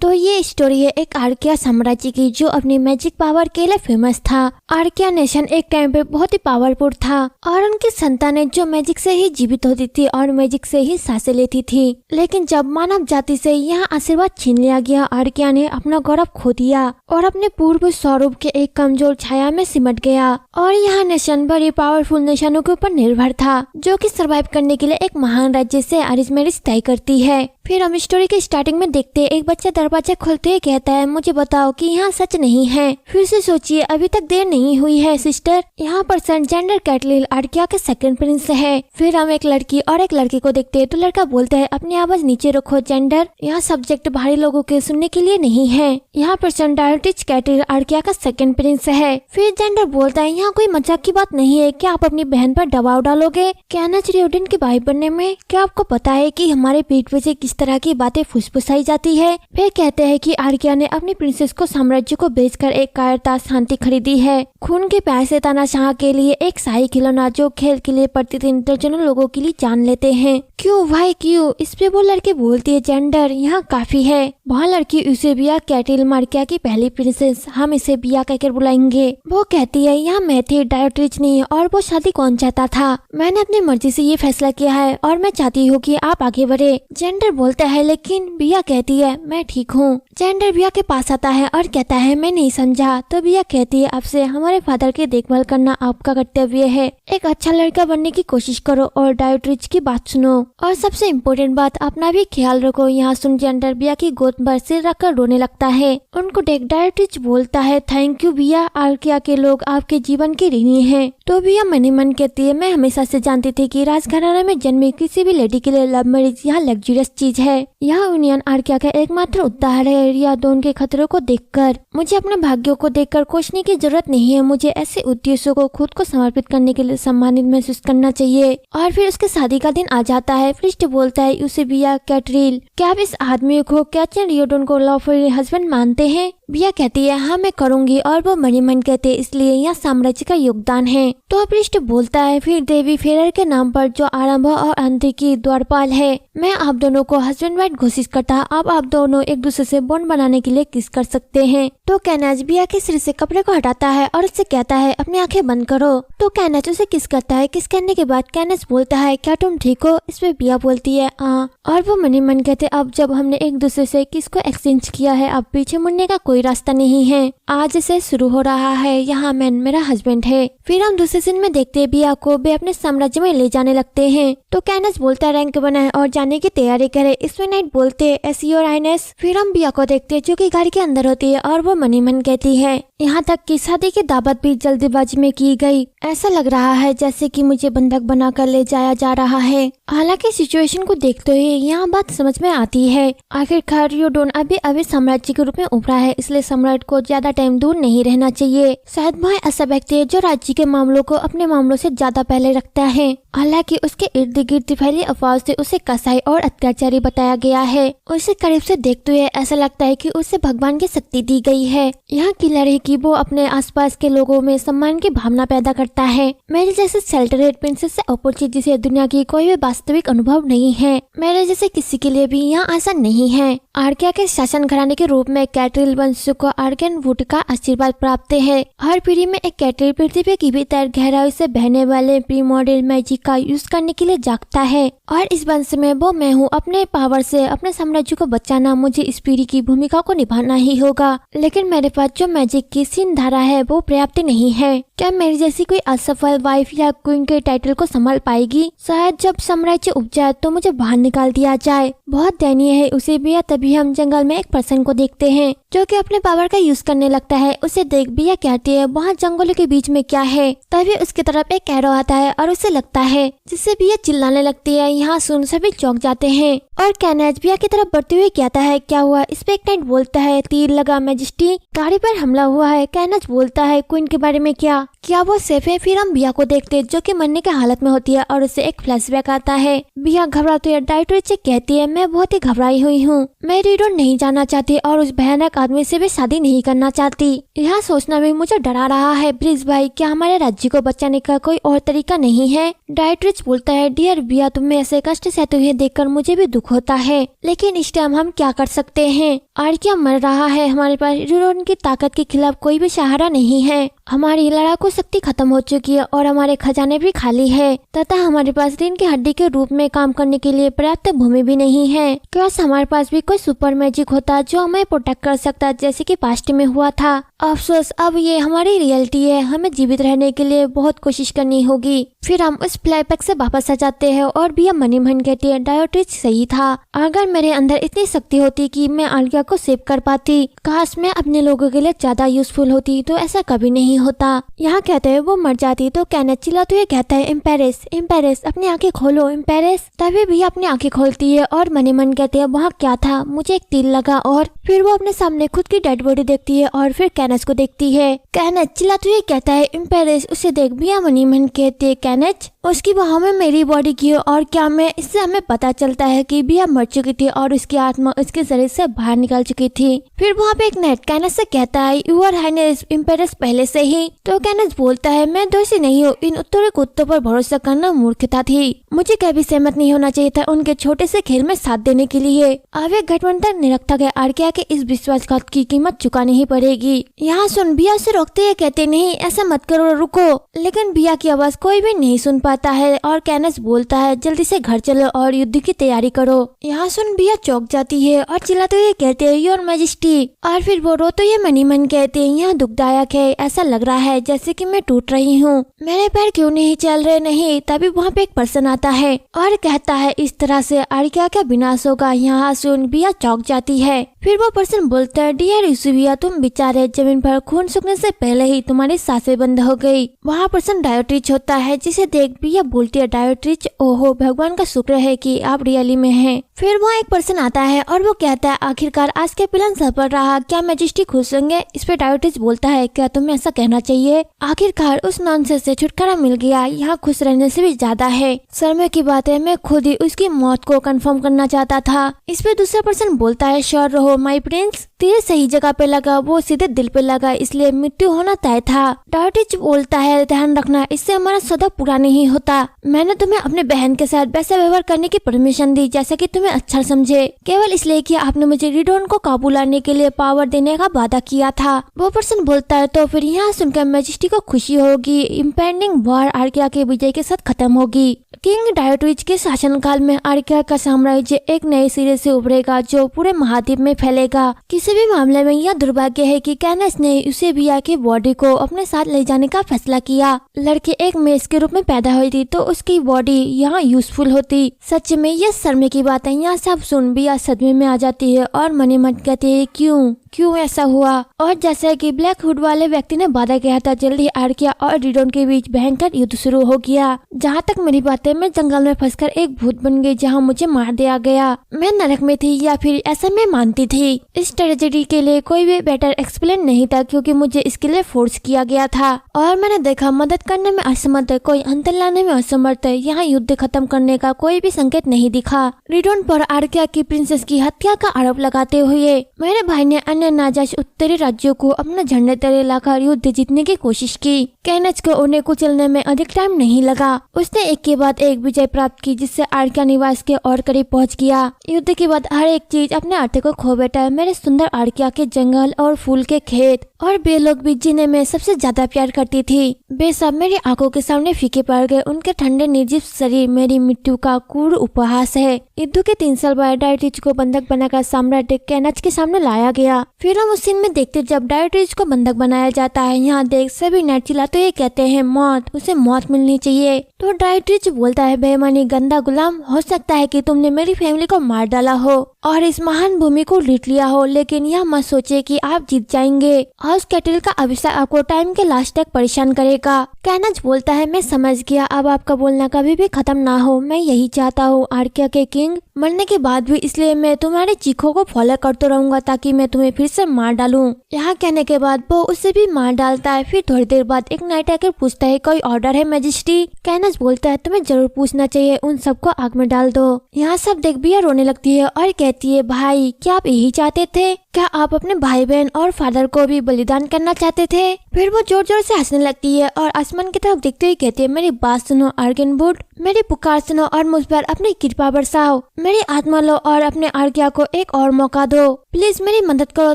तो ये स्टोरी है एक आर्किया साम्राज्य की जो अपनी मैजिक पावर के लिए फेमस था। आर्किया नेशन एक टाइम पे बहुत ही पावरफुल था और उनकी संतानें जो मैजिक से ही जीवित होती थी और मैजिक से ही सांसें लेती थी। लेकिन जब मानव जाति से यहाँ आशीर्वाद छीन लिया गया, आर्किया ने अपना गौरव खो दिया और अपने पूर्व स्वरूप के एक कमजोर छाया में सिमट गया और यह नेशन बड़ी पावरफुल नेशनों के ऊपर निर्भर था जो कि सरवाइव करने के लिए एक महान राज्य से अरेंज मैरिज तय करती है। फिर हम स्टोरी के स्टार्टिंग में देखते हैं एक बच्चा दरवाजा खोलते ही कहता है, मुझे बताओ कि यहाँ सच नहीं है। फिर से सोचिए, अभी तक देर नहीं हुई है सिस्टर। यहाँ पर सन जेंडर कैटलिल आर्किया के सेकंड प्रिंस है। फिर हम एक लड़की और एक लड़के को देखते हैं तो लड़का बोलता है, अपनी आवाज नीचे रखो जेंडर, यहाँ सब्जेक्ट बाहरी लोगों के सुनने के लिए नहीं है। यहाँ पर सन डायोटिच कैटलिल आर्किया का सेकंड प्रिंस है। फिर जेंडर बोलता है, यहाँ कोई मजाक की बात नहीं है, क्या आप अपनी बहन पर दबाव डालोगे कैनेज रियोडन की भाई बनने में? क्या आपको पता है कि हमारे पीठ पीछे किस तरह की बातें फुसफुसाई जाती है? फिर कहते हैं कि आर्किया ने अपनी प्रिंसेस को साम्राज्य को बेचकर एक कायरता शांति खरीदी है। खून के प्यासे तानाशाह के लिए एक शाही खिलौना जो खेल के लिए प्रतिदिन दर्जनों लोगों के लिए जान लेते हैं। क्यों भाई क्यों? इस पे वो लड़के बोलती है, जेंडर यहाँ काफी है। वहाँ लड़की यूसेबिया कैटिल मार्किया की पहली प्रिंसेस, हम इसे बिया कहकर बुलाएंगे। वो कहती है, यहाँ मैं थी डायोट्रिच नहीं, और वो शादी कौन चाहता था? मैंने अपनी मर्जी से ये फैसला किया है और मैं चाहती हूँ कि आप आगे बढ़े। जेंडर बोलता है, लेकिन बिया कहती है, मैं ठीक हूँ। जेंडर बिया के पास आता है और कहता है, मैं नहीं समझा। तो बिया कहती है, आपसे हमारे फादर की देखभाल करना आपका कर्तव्य है। एक अच्छा लड़का बनने की कोशिश करो और डायोट्रिच की बात सुनो, और सबसे इम्पोर्टेंट बात, अपना भी ख्याल रखो। यहाँ सुन जेंडर बिया की गोद पर सिर रखकर रोने लगता है। उनको देख डायोट्रिच बोलता है, थैंक यू बिया, आर्किया के लोग आपके जीवन की ऋणी हैं। तो बिया मन ही मन कहती है, मैं हमेशा से जानती थी कि राजघराना में जन्मी किसी भी लेडी के लिए लव मैरिज यहाँ लग्जरियस चीज है। यह यूनियन आर्किया का एकमात्र उद्धार है। रिया दोन के खतरों को देखकर मुझे अपने भाग्यों को देखकर कोसने की जरूरत नहीं है। मुझे ऐसे उद्देश्यों को खुद को समर्पित करने के लिए सम्मानित महसूस करना चाहिए। और फिर उसके शादी का दिन आ जाता है। फ्रिस्ट बोलता है, यूसेबिया कैटरिल, क्या आप इस आदमी को कैचन रियोडन को लॉफुल हस्बैंड मानते हैं? बिया कहती है, हाँ मैं करूंगी, और वो मनी मन कहते इसलिए यहाँ साम्राज्य का योगदान है। तो पृष्ठ बोलता है, फिर देवी फेरर के नाम पर जो आरंभ और अंत की द्वारपाल है, मैं आप दोनों को हस्बैंड वाइफ घोषित करता। अब आप दोनों एक दूसरे से बॉन्ड बनाने के लिए किस कर सकते हैं। तो कैनेज बिया के सिर से कपड़े को हटाता है और उससे कहता है, अपनी आंखें बंद करो। तो कैनेज उसे किस करता है। किस करने के बाद कैनेज बोलता है, क्या तुम ठीक हो? इसमें बिया बोलती है, हाँ। और वो मनी मन कहते, अब जब हमने एक दूसरे से किस को एक्सचेंज किया है, अब पीछे मुड़ने का कोई रास्ता नहीं है। आज से शुरू हो रहा है। यहाँ मैन मेरा हस्बैंड है। फिर हम दूसरे सीन में देखते हैं बिया को वे अपने साम्राज्य में ले जाने लगते हैं। तो कैनेज बोलता है, रैंक बनाए और जाने की तैयारी करे। इसमें नाइट बोलते, एस योर हाइनेस। फिर हम बिया को देखते हैं जो कि गाड़ी के अंदर होती है और वो मनी मन कहती है, यहाँ तक कि शादी की दावत भी जल्दीबाजी में की गई। ऐसा लग रहा है जैसे कि मुझे बंधक बनाकर ले जाया जा रहा है। हालांकि सिचुएशन को देखते हुए यहाँ बात समझ में आती है। आखिरकार रियोडन अभी साम्राज्य के रूप में उभरा है, इसलिए सम्राट को ज्यादा टाइम दूर नहीं रहना चाहिए। शायद वह ऐसा व्यक्ति है जो राज्य के मामलों को अपने मामलों से ज्यादा पहले रखता है। हालांकि उसके इर्द गिर्द फैली अफवाह से उसे कसाई और अत्याचारी बताया गया है। उसे करीब से देखते हुए ऐसा लगता है कि उसे भगवान की शक्ति दी गई है। यहाँ की लड़ाई की वो अपने आसपास के लोगों में सम्मान की भावना पैदा करता है। मेरे जैसे शेल्टरेड प्रिंसेस से अपरिचित जिसे दुनिया की कोई भी वास्तविक अनुभव नहीं है, मेरे जैसे किसी के लिए भी यहाँ आसान नहीं है। आर्किया के शासन घराने के रूप में कैटरिल वंश को आर्कियन वुड का आशीर्वाद प्राप्त है। हर पीढ़ी में एक कैटरिल पृथ्वी की भीतर गहराई से बहने वाले प्रीमोडियल मैजिक का यूज करने के लिए जागता है, और इस वंश में वो मैं हूँ। अपने पावर से अपने साम्राज्य को बचाना, मुझे इस पीढ़ी की भूमिका को निभाना ही होगा। लेकिन मेरे पास जो मैजिक की सीन धारा है वो पर्याप्त नहीं है। क्या मेरी जैसी कोई असफल वाइफ या क्वीन के टाइटल को संभाल पाएगी? शायद जब साम्राज्य उग जाए तो मुझे बाहर निकाल दिया जाए। बहुत दयनीय है उसे बिया। तभी हम जंगल में एक पर्सन को देखते हैं जो कि अपने पावर का यूज करने लगता है। उसे देख बिया कहती है, वहाँ जंगलों के बीच में क्या है? तभी उसकी तरफ एक एरो आता है और उसे लगता है, जिससे बिया चिल्लाने लगती है। यहाँ सुन सभी चौंक जाते हैं और कैनेज बिया की तरफ बढ़ते हुए कहता है, क्या हुआ? इस पे एक नाइट बोलता है, तीर लगा मैजेस्टी, गाड़ी पर हमला हुआ है। कैनेज बोलता है, क्वीन के बारे में क्या वो सेफ है? फिर हम बिया को देखते हैं जो कि मरने की हालत में होती है और उसे एक फ्लैशबैक आता है। बिया घबराती है डायोट्रिच से कहती है, मैं बहुत ही घबराई हुई हूँ। मैं रियोडन नहीं जाना चाहती और उस भयानक आदमी से भी शादी नहीं करना चाहती। यह सोचना भी मुझे डरा रहा है। ब्रिज भाई, क्या हमारे राज्य को बचाने का कोई और तरीका नहीं है? डायोट्रिच बोलता है, डियर बिया, तुम्हें ऐसे कष्ट सहते हुए देखकर मुझे भी दुख होता है, लेकिन इस टाइम हम क्या कर सकते हैं? आर्किया मर रहा है, हमारे पास रीडोन की ताकत के खिलाफ कोई भी सहारा नहीं है, हमारी लड़ाकू शक्ति खत्म हो चुकी है और हमारे खजाने भी खाली है तथा हमारे पास रीन की हड्डी के रूप में काम करने के लिए पर्याप्त भूमि भी नहीं है। काश हमारे पास भी कोई सुपर मैजिक होता जो हमें प्रोटेक्ट कर सकता, जैसे कि पास्ट में हुआ था। अफसोस अब ये हमारी रियलिटी है, हमें जीवित रहने के लिए बहुत कोशिश करनी होगी। फिर हम उस फ्लैशबैक से वापस आ जाते हैं और भी मनी मन कहती है डायोट्रिच सही था, अगर मेरे अंदर इतनी शक्ति होती कि मैं आर्किया को सेव कर पाती, काश मैं अपने लोगों के लिए ज्यादा यूजफुल होती तो ऐसा कभी नहीं होता। यहाँ कहते हैं वो मर जाती तो कैनेथ चिल्लाते हुए कहता है इम्पेरिस इम्पेरिस अपनी आंखें खोलो इम्पेरिस। तभी भी अपनी आंखें खोलती है और मनी मन कहती है वहाँ क्या था, मुझे एक तीर लगा। और फिर वो अपने सामने खुद की डेड बॉडी देखती है और फिर कैनेथ को देखती है। कैनेथ चिल्लाते हुए कहता है इम्पेरिस उसे देख। भी मनी मन कहती है कैनेथ उसकी बाहों में मेरी बॉडी की और क्या मैं, इससे हमें पता चलता है कि बिया मर चुकी थी और उसकी आत्मा उसके शरीर से बाहर निकल चुकी थी। फिर वहाँ पे एक नेट कैनेथ से कहता है यूर हाइनेस इम्पेरिस पहले से ही। तो कैनेथ बोलता है मैं दोषी नहीं हूँ, इन उत्तरी कुत्तों पर भरोसा करना मूर्खता थी, मुझे कभी सहमत नहीं होना चाहिए था उनके छोटे से खेल में साथ देने के लिए। अब एक गठबंधन निरर्थक है, आर्किया के इस विश्वासघात की कीमत चुकानी ही पड़ेगी। यहाँ सुन बिया से रोकते है, कहते नहीं ऐसा मत करो रुको, लेकिन बिया की आवाज कोई भी नहीं सुन पाता है और कैनेथ बोलता है जल्दी से घर चलो और युद्ध की तैयारी करो। यहाँ सुन बिया चौंक जाती है और चिल्लाते हुए कहते हैं योर मैजेस्टी। और फिर वो रोते हुए मनी मन कहते हैं यह दुखदायक है, ऐसा लग रहा है जैसे कि मैं टूट रही हूँ, मेरे पैर क्यों नहीं चल रहे नहीं। तभी वहाँ पे एक पर्सन आता है और कहता है इस तरह से आर्किया का विनाश होगा। यहाँ सुन बिया चौंक जाती है। फिर वो पर्सन बोलता है डियर यूसुबिया तुम बेचारे, जमीन पर खून सूखने से पहले ही तुम्हारी सांसें बंद हो गई। वहाँ पर्सन डायोट्रिच होता है जिसे देख बिया बोलती है डायोट्रिच ओहो भगवान का शुक्र है कि आप रियली में हैं। फिर वहाँ एक पर्सन आता है और वो कहता है आखिरकार आज के प्लान सफल रहा, क्या मैजेस्टी खुश होंगे। इस पे डायोट्रिच बोलता है क्या तुम्हें ऐसा कहना चाहिए, आखिरकार उस नॉनसेंस से छुटकारा मिल गया, यहाँ खुश रहने से भी ज्यादा है। शर्म की बात है मैं खुद ही उसकी मौत को कंफर्म करना चाहता था। इस पे दूसरा पर्सन बोलता है श्योर रहो माय प्रिंस, तीर सही जगह पे लगा, वो सीधे दिल पे लगा, इसलिए मृत्यु होना तय था। डायोट्रिच बोलता है ध्यान रखना इससे हमारा सौदा पूरा नहीं होता, मैंने तुम्हें अपने बहन के साथ वैसा व्यवहार करने की परमिशन दी जैसा कि तुम्हें अच्छा समझे, केवल इसलिए कि आपने मुझे रीडोन को काबू लाने के लिए पावर देने का वादा किया था। वो पर्सन बोलता है तो फिर यहाँ सुनकर मैजेस्टी को खुशी होगी, इम्पेंडिंग वॉर आर्किया के विजय के साथ खत्म होगी। किंग डायोट्रिच के शासनकाल में आर्किया का साम्राज्य एक नए सिरे से उभरेगा जो पूरे महाद्वीप में फैलेगा। किसी भी मामले में यह दुर्भाग्य है कि कैनेथ ने उसे बिया की बॉडी को अपने साथ ले जाने का फैसला किया। लड़की एक मेष के रूप में पैदा हुई थी तो उसकी बॉडी यहाँ यूजफुल होती। सच में ये शर्म की बात है। यहाँ सब सुन बिया सदमे में आ जाती है और मनी मन कहती है क्यों ऐसा हुआ। और जैसा कि ब्लैक हुड वाले व्यक्ति ने वादा किया था जल्दी आर्किया और रीडोन के बीच भयंकर युद्ध शुरू हो गया। जहाँ तक मेरी बात है मैं जंगल में फंसकर एक भूत बन गई जहाँ मुझे मार दिया गया, मैं नरक में थी या फिर ऐसा मैं मानती थी। इस ट्रेजेडी के लिए कोई भी बेटर एक्सप्लेन नहीं था क्योंकि मुझे इसके लिए फोर्स किया गया था और मैंने देखा मदद करने में असमर्थ है, कोई अंतर लाने में असमर्थ है। यहाँ युद्ध खत्म करने का कोई भी संकेत नहीं दिखा। रीडोन पर आर्किया की प्रिंसेस की हत्या का आरोप लगाते हुए मेरे भाई ने अन्य नाजायज उत्तरी राज्यों को अपने झंडे तले लाकर युद्ध जीतने की कोशिश की। कैनेथ को उन्हें कुचलने में अधिक टाइम नहीं लगा, उसने एक के बाद एक विजय प्राप्त की जिससे आर्किया निवास के और करीब पहुंच गया। युद्ध के बाद हर एक चीज अपने अर्थ को खो बैठा। मेरे सुंदर आर्किया के जंगल और फूल के खेत और वे लोग भी जिन्हें मैं सबसे ज्यादा प्यार करती थी वे सब मेरी आंखों के सामने फीके पड़ गए। उनके ठंडे निर्जीव शरीर मेरी मृत्यु का क्रूर उपहास है। युद्ध के 3 साल बाद डायोट्रिच को बंधक बनाकर सम्राट कैनेथ के सामने लाया गया। फिर हम उस सीन में देखते जब डायोट्रिच को बंधक बनाया जाता है। यहाँ देख सभी नेट चिल्लाते ये कहते हैं मौत, उसे मौत मिलनी चाहिए। तो डायोट्रिच बोलता है बेईमानी गंदा गुलाम, हो सकता है कि तुमने मेरी फैमिली को मार डाला हो और इस महान भूमि को लूट लिया हो, लेकिन यह मत सोचे कि आप जीत जाएंगे। हाउस कैटल का अभिशाप आपको टाइम के लास्ट तक परेशान करेगा। कैनेथ बोलता है मैं समझ गया, अब आपका बोलना कभी भी खत्म ना हो, मैं यही चाहता हूँ आर्किया के किंग मरने के बाद भी, इसलिए मैं तुम्हारे चीखों को फॉलो करते रहूंगा ताकि मैं तुम्हें फिर से मार डालूं। यहाँ कहने के बाद वो उसे भी मार डालता है। फिर थोड़ी देर बाद एक नाइट आकर पूछता है कोई ऑर्डर है मैजेस्टी। कैनेथ बोलता है तुम्हें जरूर पूछना चाहिए, उन सबको आग में डाल दो। यहाँ सब देख बिया रोने लगती है और कहती है भाई क्या आप यही चाहते थे, क्या आप अपने भाई बहन और फादर को भी बलिदान करना चाहते थे। फिर वो जोर जोर से हंसने लगती है और आसमान की तरफ देखते हुए कहती है, मेरी बात सुनो आर्गेनवुड, मेरी पुकार सुनो और मुझ पर अपनी कृपा बरसाओ, मेरी आत्मा लो और अपने आर्या को एक और मौका दो, प्लीज मेरी मदद करो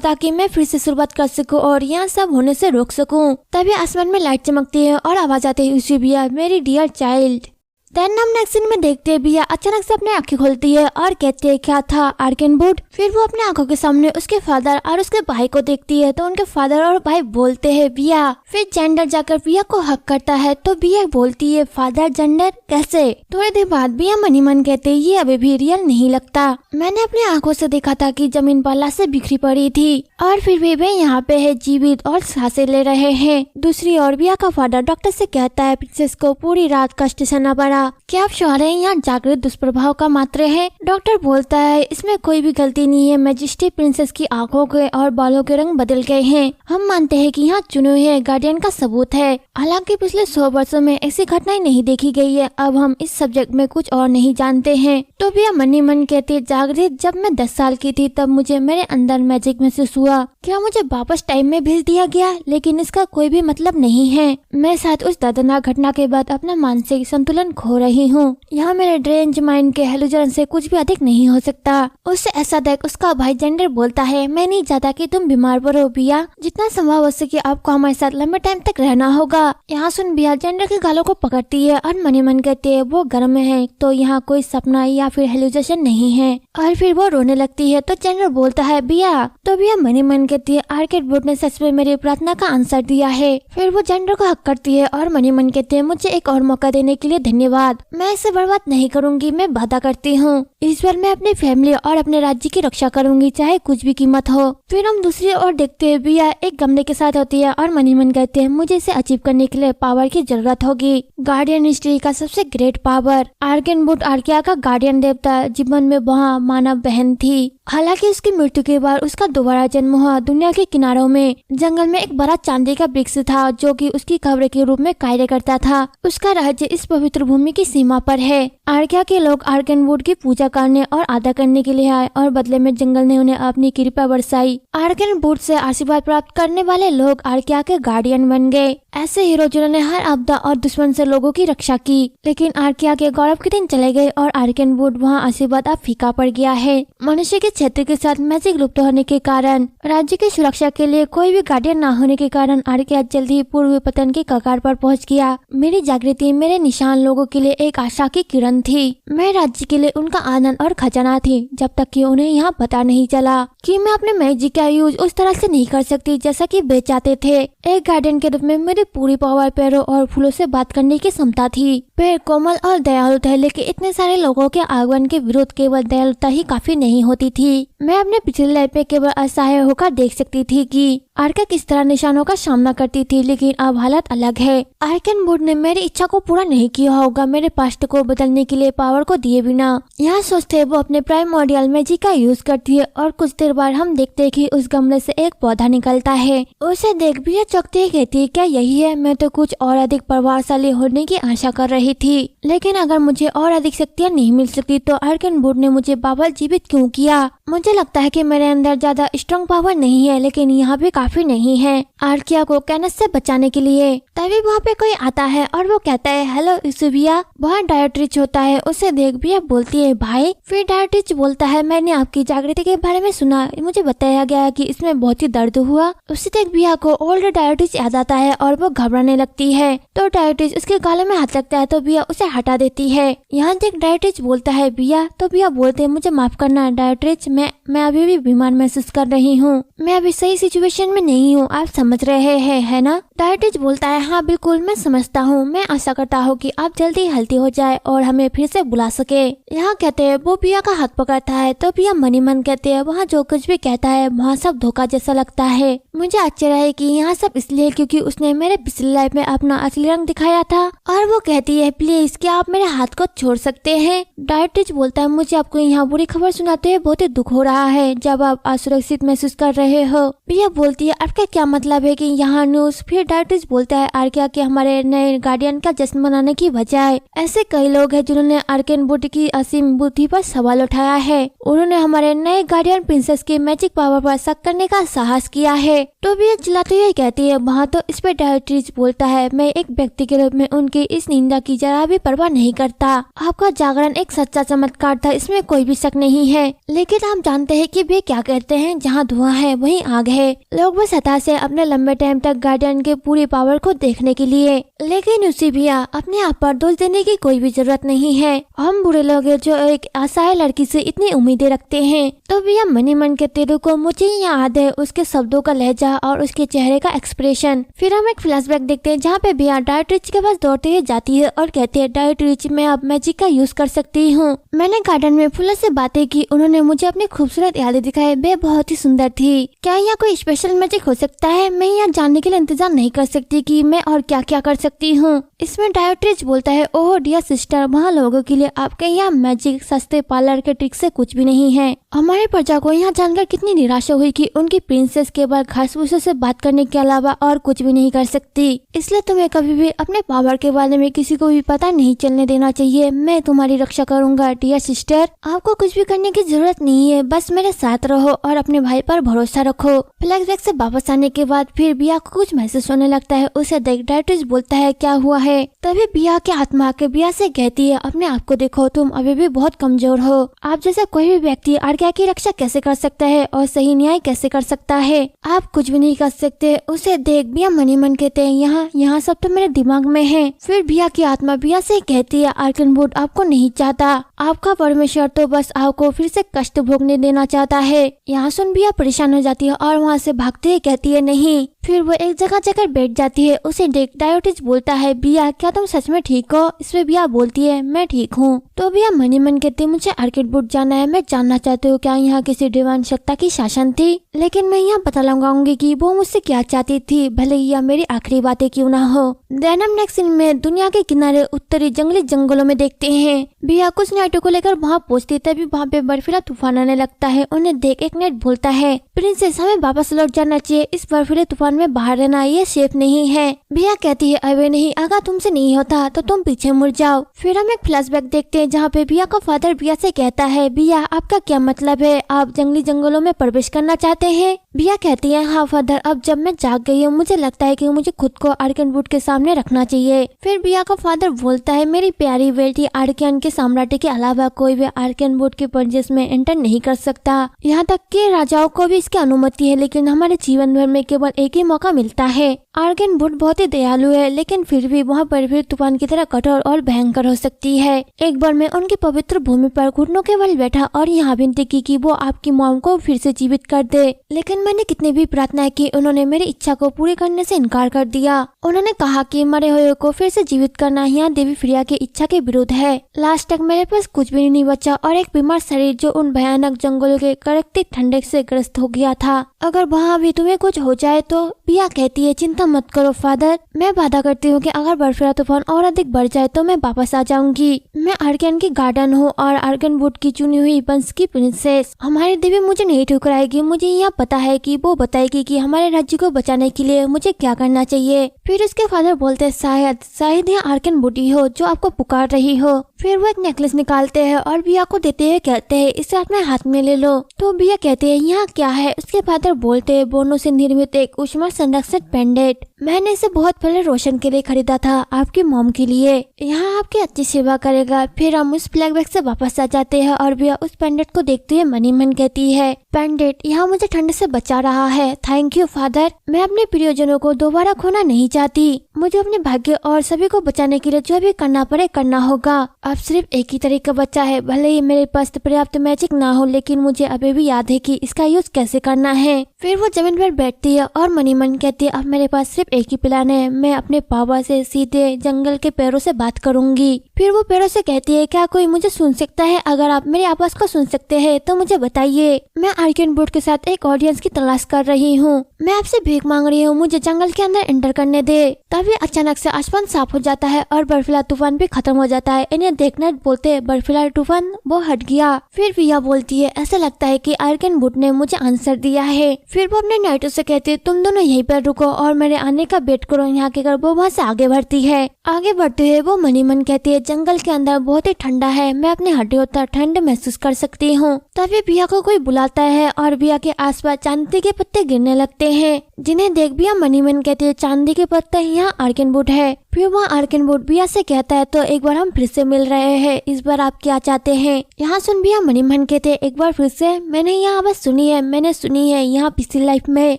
ताकि मैं फिर से शुरुआत कर सकूं और यहाँ सब होने से रोक सकूं। तभी आसमान में लाइट चमकती है और आवाज आती है, यूसुबिया मेरी डियर चाइल्ड। देन हम नेक्स्ट सीन में देखते हैं बिया अचानक से अपनी आंखें खोलती है और कहती है, क्या था आर्गेनवुड। फिर वो अपने आंखों के सामने उसके फादर और उसके भाई को देखती है तो उनके फादर और भाई बोलते हैं बिया। फिर जेंडर जाकर बिया को हक करता है तो बिया बोलती है, फादर जेंडर कैसे। थोड़ी देर बाद बिया मनी मन कहते, ये अभी भी रियल नहीं लगता, मैंने अपनी आंखों से देखा था कि जमीन पर लाशें बिखरी पड़ी थी और फिर भी वे यहाँ पे है जीवित और सांसें ले रहे हैं। दूसरी ओर बिया का फादर डॉक्टर से कहता है, प्रिंसेस को पूरी रात कष्ट सहना पड़ा, क्या आप श्योर हैं यहाँ जागृत दुष्प्रभाव का मात्र है। डॉक्टर बोलता है, इसमें कोई भी गलती नहीं है, मैजेस्टी प्रिंसेस की आंखों के और बालों के रंग बदल गए हैं, हम मानते हैं कि यहाँ चुने हुए गार्डियन का सबूत है। हालांकि पिछले 100 वर्षों में ऐसी घटनाएं नहीं देखी गई है, अब हम इस सब्जेक्ट में कुछ और नहीं जानते हैं। तो भी मनी मन कहते, जागृत जब मैं 10 साल की थी तब मुझे मेरे अंदर मैजिक महसूस हुआ, क्या मुझे वापस टाइम में भेज दिया गया, लेकिन इसका कोई भी मतलब नहीं है। मैं शायद उस दर्दनाक घटना के बाद अपना मानसिक संतुलन खो रही हूँ। यहाँ मेरे ड्रेंज माइंड के हेलोजन से कुछ भी अधिक नहीं हो सकता। उससे ऐसा देख उसका भाई जेंडर बोलता है, मैं नहीं चाहता कि तुम बीमार पड़ो बिया, जितना संभव हो सके आपको हमारे साथ लंबे टाइम तक रहना होगा। यहाँ सुन बिया जेंडर के गालों को पकड़ती है और मनी मन कहती है, वो गर्म में है तो यहाँ कोई सपना या फिर हेलुसिनेशन नहीं है। और फिर वो रोने लगती है तो जेंडर बोलता है, बिया। तो बिया मनी मन कहती है, आर्केडवुड ने सच में मेरी प्रार्थना का आंसर दिया है। फिर वो जेंडर को हक करती है और मनी मन कहते हैं, मुझे एक और मौका देने के लिए धन्यवाद, मैं इसे बर्बाद नहीं करूंगी, मैं वादा करती हूँ ईश्वर मैं अपनी फैमिली और अपने राज्य की रक्षा करूंगी चाहे कुछ भी कीमत हो। फिर हम दूसरी ओर देखते हैं बिया एक गमले के साथ होती है और मनी मन कहते हैं, मुझे इसे अचीव करने के लिए पावर की जरूरत होगी, गार्डियन हिस्ट्री का सबसे ग्रेट पावर। आर्गेनवुड आर्किया का गार्डियन देवता जीवन में वहाँ मानव बहन थी। हालांकि उसकी मृत्यु के बाद उसका दोबारा जन्म हुआ दुनिया के किनारों में जंगल में एक बड़ा चांदी का वृक्ष था जो कि उसकी कब्र के रूप में कार्य करता था। उसका राज्य इस पवित्र भूमि की सीमा पर है। आर्किया के लोग आर्गेनवुड की पूजा करने और आदर करने के लिए आए और बदले में जंगल ने उन्हें अपनी कृपा बरसाई। आर्गेनवुड से आशीर्वाद प्राप्त करने वाले लोग आर्किया के गार्डियन बन गए, ऐसे हीरो जिन्होंने हर आपदा और दुश्मन से लोगों की रक्षा की। लेकिन आर्किया के गौरव के दिन चले गए और आर्गेनवुड वहाँ आशीर्वाद अब फीका पड़ गया है। मनुष्य के क्षेत्र के साथ मैजिक लुप्त होने के कारण राज्य की सुरक्षा के लिए कोई भी गार्डियन न होने के कारण आर्किया जल्द ही पूर्व पतन के कगार पर पहुंच गया। मेरी जागृति मेरे निशान लोगों के लिए एक आशा की किरण थी। मैं राज्य के लिए उनका आनंद और खजाना थी, जब तक कि उन्हें यहाँ पता नहीं चला कि मैं अपने मैजिक का यूज उस तरह से नहीं कर सकती जैसा कि वे चाहते थे। एक गार्डियन के रूप में मेरी पूरी पावर पैरों और फूलों से बात करने की क्षमता थी। पैर कोमल और दयालु थे, लेकिन इतने सारे लोगों के आगमन के विरुद्ध केवल दयालुता ही काफी नहीं होती थी। मैं अपने पिछले लाइफ में केवल असहाय होकर देख सकती थी कि आर्किया किस तरह निशानों का सामना करती थी, लेकिन अब हालत अलग है। आर्गेनवुड ने मेरी इच्छा को पूरा नहीं किया होगा, मेरे पास्ट को बदलने के लिए पावर को दिए बिना। यहाँ सोचते वो अपने प्राइमोर्डियल मैजिक का यूज करती है और कुछ देर बाद हम देखते हैं कि उस गमले से एक पौधा निकलता है। उसे देख भी चौंकती कहती है, क्या यही है? मैं तो कुछ और अधिक प्रभावशाली होने की आशा कर रही थी, लेकिन अगर मुझे और अधिक शक्तियाँ नहीं मिल सकती तो आर्गेनवुड ने मुझे वापस जीवित क्यों किया? मुझे लगता है कि मेरे अंदर ज्यादा स्ट्रॉन्ग पावर नहीं है, लेकिन यहाँ भी काफी नहीं है आर्किया को कैनस से बचाने के लिए। तभी वहाँ पे कोई आता है और वो कहता है, हेलो यूसुबिया। वहाँ डायोट्रिच होता है, उसे देख बिया बोलती है, भाई। फिर डायोट्रिच बोलता है, मैंने आपकी जागृति के बारे में सुना, मुझे बताया गया कि इसमें बहुत ही दर्द हुआ। उसी देख बिया को ओल्ड डायोट्रिच याद आता है और वो घबराने लगती है। तो डायोट्रिच उसके गालों में हाथ लगता है तो बिया उसे हटा देती है। यहाँ देख डायोट्रिच बोलता है, बिया। तो बिया बोलते है, मुझे माफ करना डायोट्रिच, मैं अभी भी बीमार महसूस कर रही हूँ, मैं अभी सही सिचुएशन में नहीं हूँ, आप समझ रहे हैं है ना? डायोट्रिच बोलता है, हाँ बिल्कुल मैं समझता हूँ, मैं आशा करता हूँ कि आप जल्दी हेल्दी हो जाए और हमें फिर से बुला सके। यहाँ कहते हैं वो बिया का हाथ पकड़ता है तो बिया मनी मन कहते हैं, वहाँ जो कुछ भी कहता है वहाँ सब धोखा जैसा लगता है। मुझे आश्चर्य है कि यहाँ सब इसलिए क्योंकि उसने मेरे पिछली लाइफ में अपना असली रंग दिखाया था। और वो कहती है प्लीज क्या आप मेरे हाथ को छोड़ सकते हैं। डायरेक्टर बोलता है मुझे आपको यहाँ बुरी खबर सुनाते हुए बहुत ही दुख हो रहा है जब आप असुरक्षित महसूस कर रहे हो। बिया बोलती है आपका क्या मतलब है कि यहाँ न्यूज। फिर डायरेक्टर बोलता है आर्किया के हमारे नए गार्डियन का जश्न मनाने की बजाय ऐसे कई लोग हैं जिन्होंने आर्केनवुड की असीम बुद्धि पर सवाल उठाया है। उन्होंने हमारे नए गार्डियन प्रिंसेस के मैजिक पावर पर शक करने का साहस किया है। तो बिया चिल्लाते हुए कहती है वहाँ तो इस पे डायरेक्टर बोलता है मैं एक व्यक्ति के रूप में उनकी इस निंदा की जरा भी परवाह नहीं करता। आपका जागरण एक सच्चा चमत्कार था, इसमें कोई भी शक नहीं है। लेकिन आप जानते हैं कि वे क्या कहते हैं जहाँ धुआं है वहीं आग है। लोग बस हताश है अपने लंबे टाइम तक गार्डियन के पूरी पावर को देखने के लिए। लेकिन उसी बिया अपने आप पर दोष देने की कोई भी जरूरत नहीं है। हम बुरे लोग हैं जो एक असहाय लड़की से इतनी उम्मीदें रखते हैं। तो बिया मनी मन के तेरू को मुझे याद है उसके शब्दों का लहजा और उसके चेहरे का एक्सप्रेशन। फिर हम एक फ्लैशबैक देखते हैं जहाँ पे बिया डायरेक्टर के पास दौड़ते हुए जाती है और कहती है डायरेक्टर मैं अब मैजिक का यूज कर सकती हूँ। मैंने गार्डन में फूलों से बातें की, उन्होंने मुझे अपनी खूबसूरत यादें दिखाई, वे बहुत ही सुंदर थी। क्या यहाँ कोई स्पेशल मैजिक हो सकता है? मैं यहाँ जानने के लिए इंतजार नहीं कर सकती कि मैं और क्या क्या कर सकती हूँ। इसमें डायरेक्टर बोलता है ओह डियर सिस्टर वहाँ लोगों के लिए आपके यहाँ मैजिक सस्ते पार्लर के ट्रिक से कुछ भी नहीं है। हमारे प्रजा को यहाँ जानकर कितनी निराशा हुई कि उनकी प्रिंसेस केवल घास भूसे से बात करने के अलावा और कुछ भी नहीं कर सकती। इसलिए तुम्हें कभी भी अपने पावर के बारे में किसी को भी पता नहीं चलने देना चाहिए। मैं तुम्हारी रक्षा करूंगा डियर सिस्टर। आपको कुछ भी करने की जरूरत नहीं है, बस मेरे साथ रहो और अपने भाई पर भरोसा रखो। फ्लैशबैक से वापस आने के बाद फिर बिया को कुछ महसूस होने लगता है। उसे देख डायरेक्टर बोलता है क्या हुआ है। तभी बिया की आत्मा के बिया से कहती है अपने आप को देखो, तुम अभी भी बहुत कमजोर हो। आप जैसा कोई भी व्यक्ति आर्किया की रक्षा कैसे कर सकता है और सही न्याय कैसे कर सकता है? आप कुछ भी नहीं कर सकते। उसे देख बिया मनी मन कहते हैं यहाँ सब तो मेरे दिमाग में है। फिर बिया की आत्मा बिया से कहती है आर्केनवुड आपको नहीं चाहता। आपका परमेश्वर तो बस आपको फिर से कष्ट भोगने देना चाहता है। यहाँ सुन बिया परेशान हो जाती है और वहाँ से भागते हुए कहती है नहीं। फिर वो एक जगह जाकर बैठ जाती है। उसे देख डायोटिस बोलता है बिया क्या तुम सच में ठीक हो? इसमें बिया बोलती है मैं ठीक हूँ। तो बिया मनी मन कहती है मुझे आर्केनवुड जाना है। मैं जानना चाहती हूँ क्या यहाँ किसी डिवाइन सत्ता की शासन थी, लेकिन मैं यहाँ पता लगाऊंगी कि वो मुझसे क्या चाहती थी, भले ही यह मेरी आखिरी बातें क्यों ना हो। देन हम नेक्स्ट सीन में दुनिया के किनारे उत्तरी जंगली जंगलों में देखते हैं बिया कुछ नाइटों को लेकर वहाँ पहुँचती तभी वहाँ पे बर्फीला तूफान आने लगता है। उन्हें देख एक नाइट बोलता है प्रिंसेस हमें वापस लौट जाना चाहिए, इस बर्फीले तूफान में बाहर रहना ये सेफ नहीं है। बिया कहती है अबे नहीं, अगर तुमसे नहीं होता तो तुम पीछे मुड़ जाओ। फिर हम एक फ्लैशबैक देखते हैं जहाँ पे बिया का फादर बिया से कहता है बिया आपका क्या मतलब है, आप जंगली जंगलों में प्रवेश करना चाहते हैं? बिया कहती है हाँ फादर, अब जब मैं जाग गई हूँ मुझे लगता है कि मुझे खुद को आर्केनवुड के सामने रखना चाहिए। फिर बिया का फादर बोलता है मेरी प्यारी बेटी आर्कियन के साम्राज्य के अलावा कोई भी आर्केनवुड के परिवेश में एंटर नहीं कर सकता। यहाँ तक कि राजाओं को भी इसकी अनुमति है, लेकिन हमारे जीवन भर में केवल एक ही मौका मिलता है। आर्केनवुड बहुत ही दयालु है, लेकिन फिर भी वहाँ पर भी तूफान की तरह कठोर और भयंकर हो सकती है। एक बार मैं उनकी पवित्र भूमि पर घुटनों के बल बैठा और यहाँ विनती की कि वो आपकी मॉम को फिर से जीवित कर दे, लेकिन मैंने कितनी भी प्रार्थना की उन्होंने मेरी इच्छा को पूरी करने से इनकार कर दिया। उन्होंने कहा कि मरे हुए को फिर से जीवित करना यहाँ देवी फ्रिया की इच्छा के विरुद्ध है। लास्ट तक मेरे पास कुछ भी नहीं बचा और एक बीमार शरीर जो उन भयानक जंगलों के कड़कती ठंडक से ग्रस्त हो गया था। अगर वहाँ भी तुम्हें कुछ हो जाए तो? बिया कहती है चिंता मत करो फादर, मैं वादा करती हूँ कि अगर बर्फीला तूफान और अधिक बढ़ जाए तो मैं वापस आ जाऊंगी। मैं आर्कियन की गार्डन हूँ और आर्केनवुड की चुनी हुई वंश की प्रिंसेस। हमारी देवी मुझे नहीं ठुकराएगी। मुझे यह पता है कि वो बताएगी कि हमारे राज्य को बचाने के लिए मुझे क्या करना चाहिए। फिर उसके फादर बोलते शायद यह आर्केनवुड ही हो जो आपको पुकार रही हो। फिर वो एक नेकलेस निकालते हैं और बिया को देते हुए कहते हैं इसे अपने हाथ में ले लो। तो बिया कहते हैं यहाँ क्या है? उसके फादर बोलते हैं बोनों से निर्मित एक ऊष्मा संरक्षक पेंडेंट। मैंने इसे बहुत पहले रोशन के लिए खरीदा था, आपकी मॉम के लिए। यहाँ आपकी अच्छी सेवा करेगा। फिर हम उस फ्लैशबैक से वापस आ जाते हैं और बिया उस पेंडेंट को देखते हुए मनी मन कहती है पेंडेंट यहाँ मुझे ठंड से बचा रहा है। थैंक यू फादर, मैं अपने प्रियजनों को दोबारा खोना नहीं चाहती। मुझे अपने भाग्य और सभी को बचाने के लिए जो भी करना पड़े करना होगा। अब सिर्फ एक ही तरीका बचा है, भले ही मेरे पास पर्याप्त मैजिक ना हो, लेकिन मुझे अभी भी याद है कि इसका यूज कैसे करना है। फिर वो जमीन पर बैठती है और मनी मन कहती है अब मेरे पास सिर्फ सिर्फ एक ही प्लान है, मैं अपने पापा से सीधे जंगल के पेड़ों से बात करूंगी। फिर वो पेड़ों से कहती है, क्या कोई मुझे सुन सकता है? अगर आप मेरी आवाज को सुन सकते हैं तो मुझे बताइए। मैं आर्केनवुड के साथ एक ऑडियंस की तलाश कर रही हूँ। मैं आपसे भीख मांग रही हूँ, मुझे जंगल के अंदर एंटर करने दे। तभी अचानक से आसमान साफ हो जाता है और बर्फीला तूफान भी खत्म हो जाता है। इन्हें देखना बोलते बर्फीला तूफान वो हट गया। फिर विया बोलती है, ऐसा लगता है कि आर्केनवुड ने मुझे आंसर दिया है। फिर वो अपने नाइटो से कहती है, तुम दोनों यहीं पर रुको और मेरे आने का वेट करो। यहाँ के वो वहाँ से आगे बढ़ती है। आगे बढ़ते हुए वो मनी मन कहती है, जंगल के अंदर बहुत ही ठंडा है, मैं अपने हड्डियों तक ठंड महसूस कर सकती हूँ। तभी बिया को कोई बुलाता है और बिया के आसपास चांदी के पत्ते गिरने लगते हैं, जिन्हें देख बिया मनी मन कहती है, चांदी के पत्ते, यहाँ आर्केनवुड है। फिर वहाँ आर्केनवुड बिया से कहता है, तो एक बार हम फिर से मिल रहे हैं, इस बार आप क्या चाहते हैं? यहाँ सुन बिया मनी मन कहते हैं, एक बार फिर से? मैंने यहाँ आवाज सुनी है, मैंने सुनी है यहाँ पिछली लाइफ में।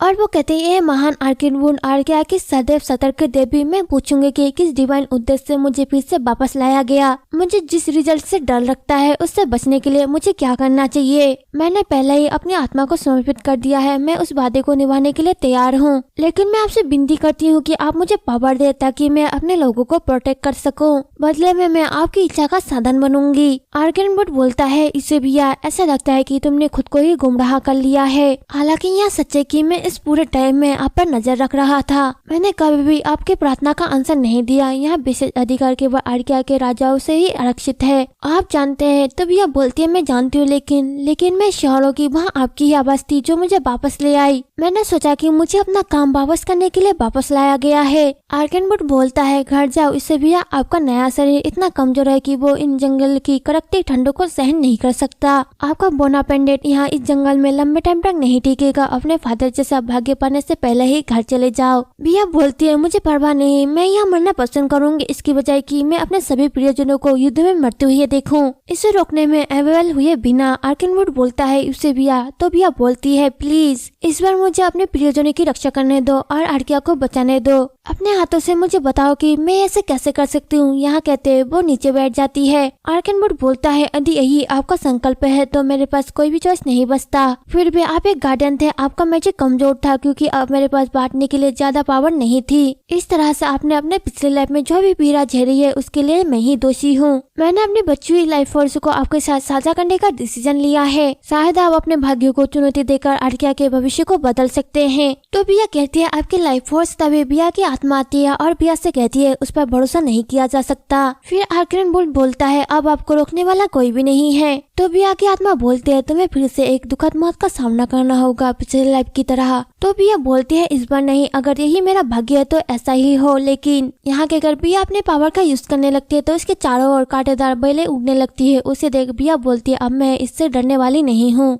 और वो कहते हैं, ये महान आर्केनवुड आर्किया की सदैव सतर्क देवी, मैं पूछूंगी कि किस डिवाइन उद्देश्य से मुझे फिर से वापस लाया गया। मुझे जिस रिजल्ट से डर लगता है उससे बचने के लिए मुझे क्या करना चाहिए? मैंने पहले ही अपनी आत्मा को समर्पित कर दिया है, मैं उस वादे को निभाने के लिए तैयार हूँ। लेकिन मैं आपसे विनती करती हूँ कि आप मुझे पावर दे ताकि मैं अपने लोगों को प्रोटेक्ट कर सकूं। बदले में मैं आपकी इच्छा का साधन बनूंगी। आर्केनवुड बोलता है, इसे बिया, ऐसा लगता है कि तुमने खुद को ही गुमराह कर लिया है। हालांकि यह सच है कि मैं इस पूरे टाइम में आप पर नजर रख रहा था। मैंने कभी भी आपके प्रार्थना का आंसर नहीं दिया। यहाँ विशेष अधिकार केवल आर्किया के राजाओं से ही आरक्षित है, आप जानते हैं। तब यह बोलती है, मैं जानती हूँ, लेकिन मैं श्योर हूँ कि वहाँ आपकी ही आवाज थी जो मुझे वापस ले आई। मैंने सोचा कि मुझे अपना काम वापस करने के लिए वापस लाया गया है। आर्केनवुड बोलता है, घर जाओ, इससे भी आपका नया शरीर इतना कमजोर है कि वो इन जंगल की कड़कती ठंडों को सहन नहीं कर सकता। आपका बोना पेंडेंट यहाँ इस जंगल में लंबे टाइम तक नहीं टिकेगा। अपने फादर जैसा भाग्य पाने से पहले ही घर चले जाओ। बिया बोलती है, मुझे परवाह नहीं, मैं यहाँ मरना पसंद करूंगी इसकी बजाय कि मैं अपने सभी प्रियजनों को युद्ध में मरते हुए देखूं। इसे रोकने में अवेल हुए बिना आर्केनवुड बोलता है, उसे बिया। तो बिया बोलती है, प्लीज इस बार मुझे अपने प्रियजनों की रक्षा करने दो और आर्किया को बचाने दो। अपने हाथों से मुझे बताओ कि मैं ऐसे कैसे कर सकती हूँ। यहाँ कहते वो नीचे बैठ जाती है। आर्केनवुड बोलता है, यदि यही आपका संकल्प है तो मेरे पास कोई भी चॉइस नहीं बचता। फिर भी आप एक गार्डियन थे, आपका मैजिक कमजोर था क्योंकि अब मेरे पास बांटने के लिए ज्यादा पावर नहीं थी। इस तरह से आपने अपने पिछले लाइफ में जो भी पीड़ा झेली है उसके लिए मैं ही दोषी हूँ। मैंने अपनी बची हुई लाइफ फोर्स को आपके साथ साझा करने का डिसीजन लिया है। शायद आप अपने भाग्य को चुनौती देकर आर्किया के भविष्य को बदल सकते हैं। तो बिया कहती है, आपकी लाइफ फोर्स। तभी बिया की आत्मा आती है और बिया से कहती है, उस पर भरोसा नहीं किया जा सकता। फिर आर्केनवुड बोलता है, अब आपको रोकने वाला कोई भी नहीं है। तो बिया की आत्मा बोलती है, तुम्हें फिर से एक दुखद मौत का सामना करना होगा पिछले लाइफ की तरह। तो बिया बोलती है, इस बार नहीं, अगर यही मेरा भाग्य है तो ऐसा ही हो। लेकिन यहाँ के अगर बिया अपने पावर का यूज करने लगती है तो इसके चारों ओर कांटेदार बेलें उगने लगती है। उसे देख बिया बोलती है, अब मैं इससे डरने वाली नहीं हूँ।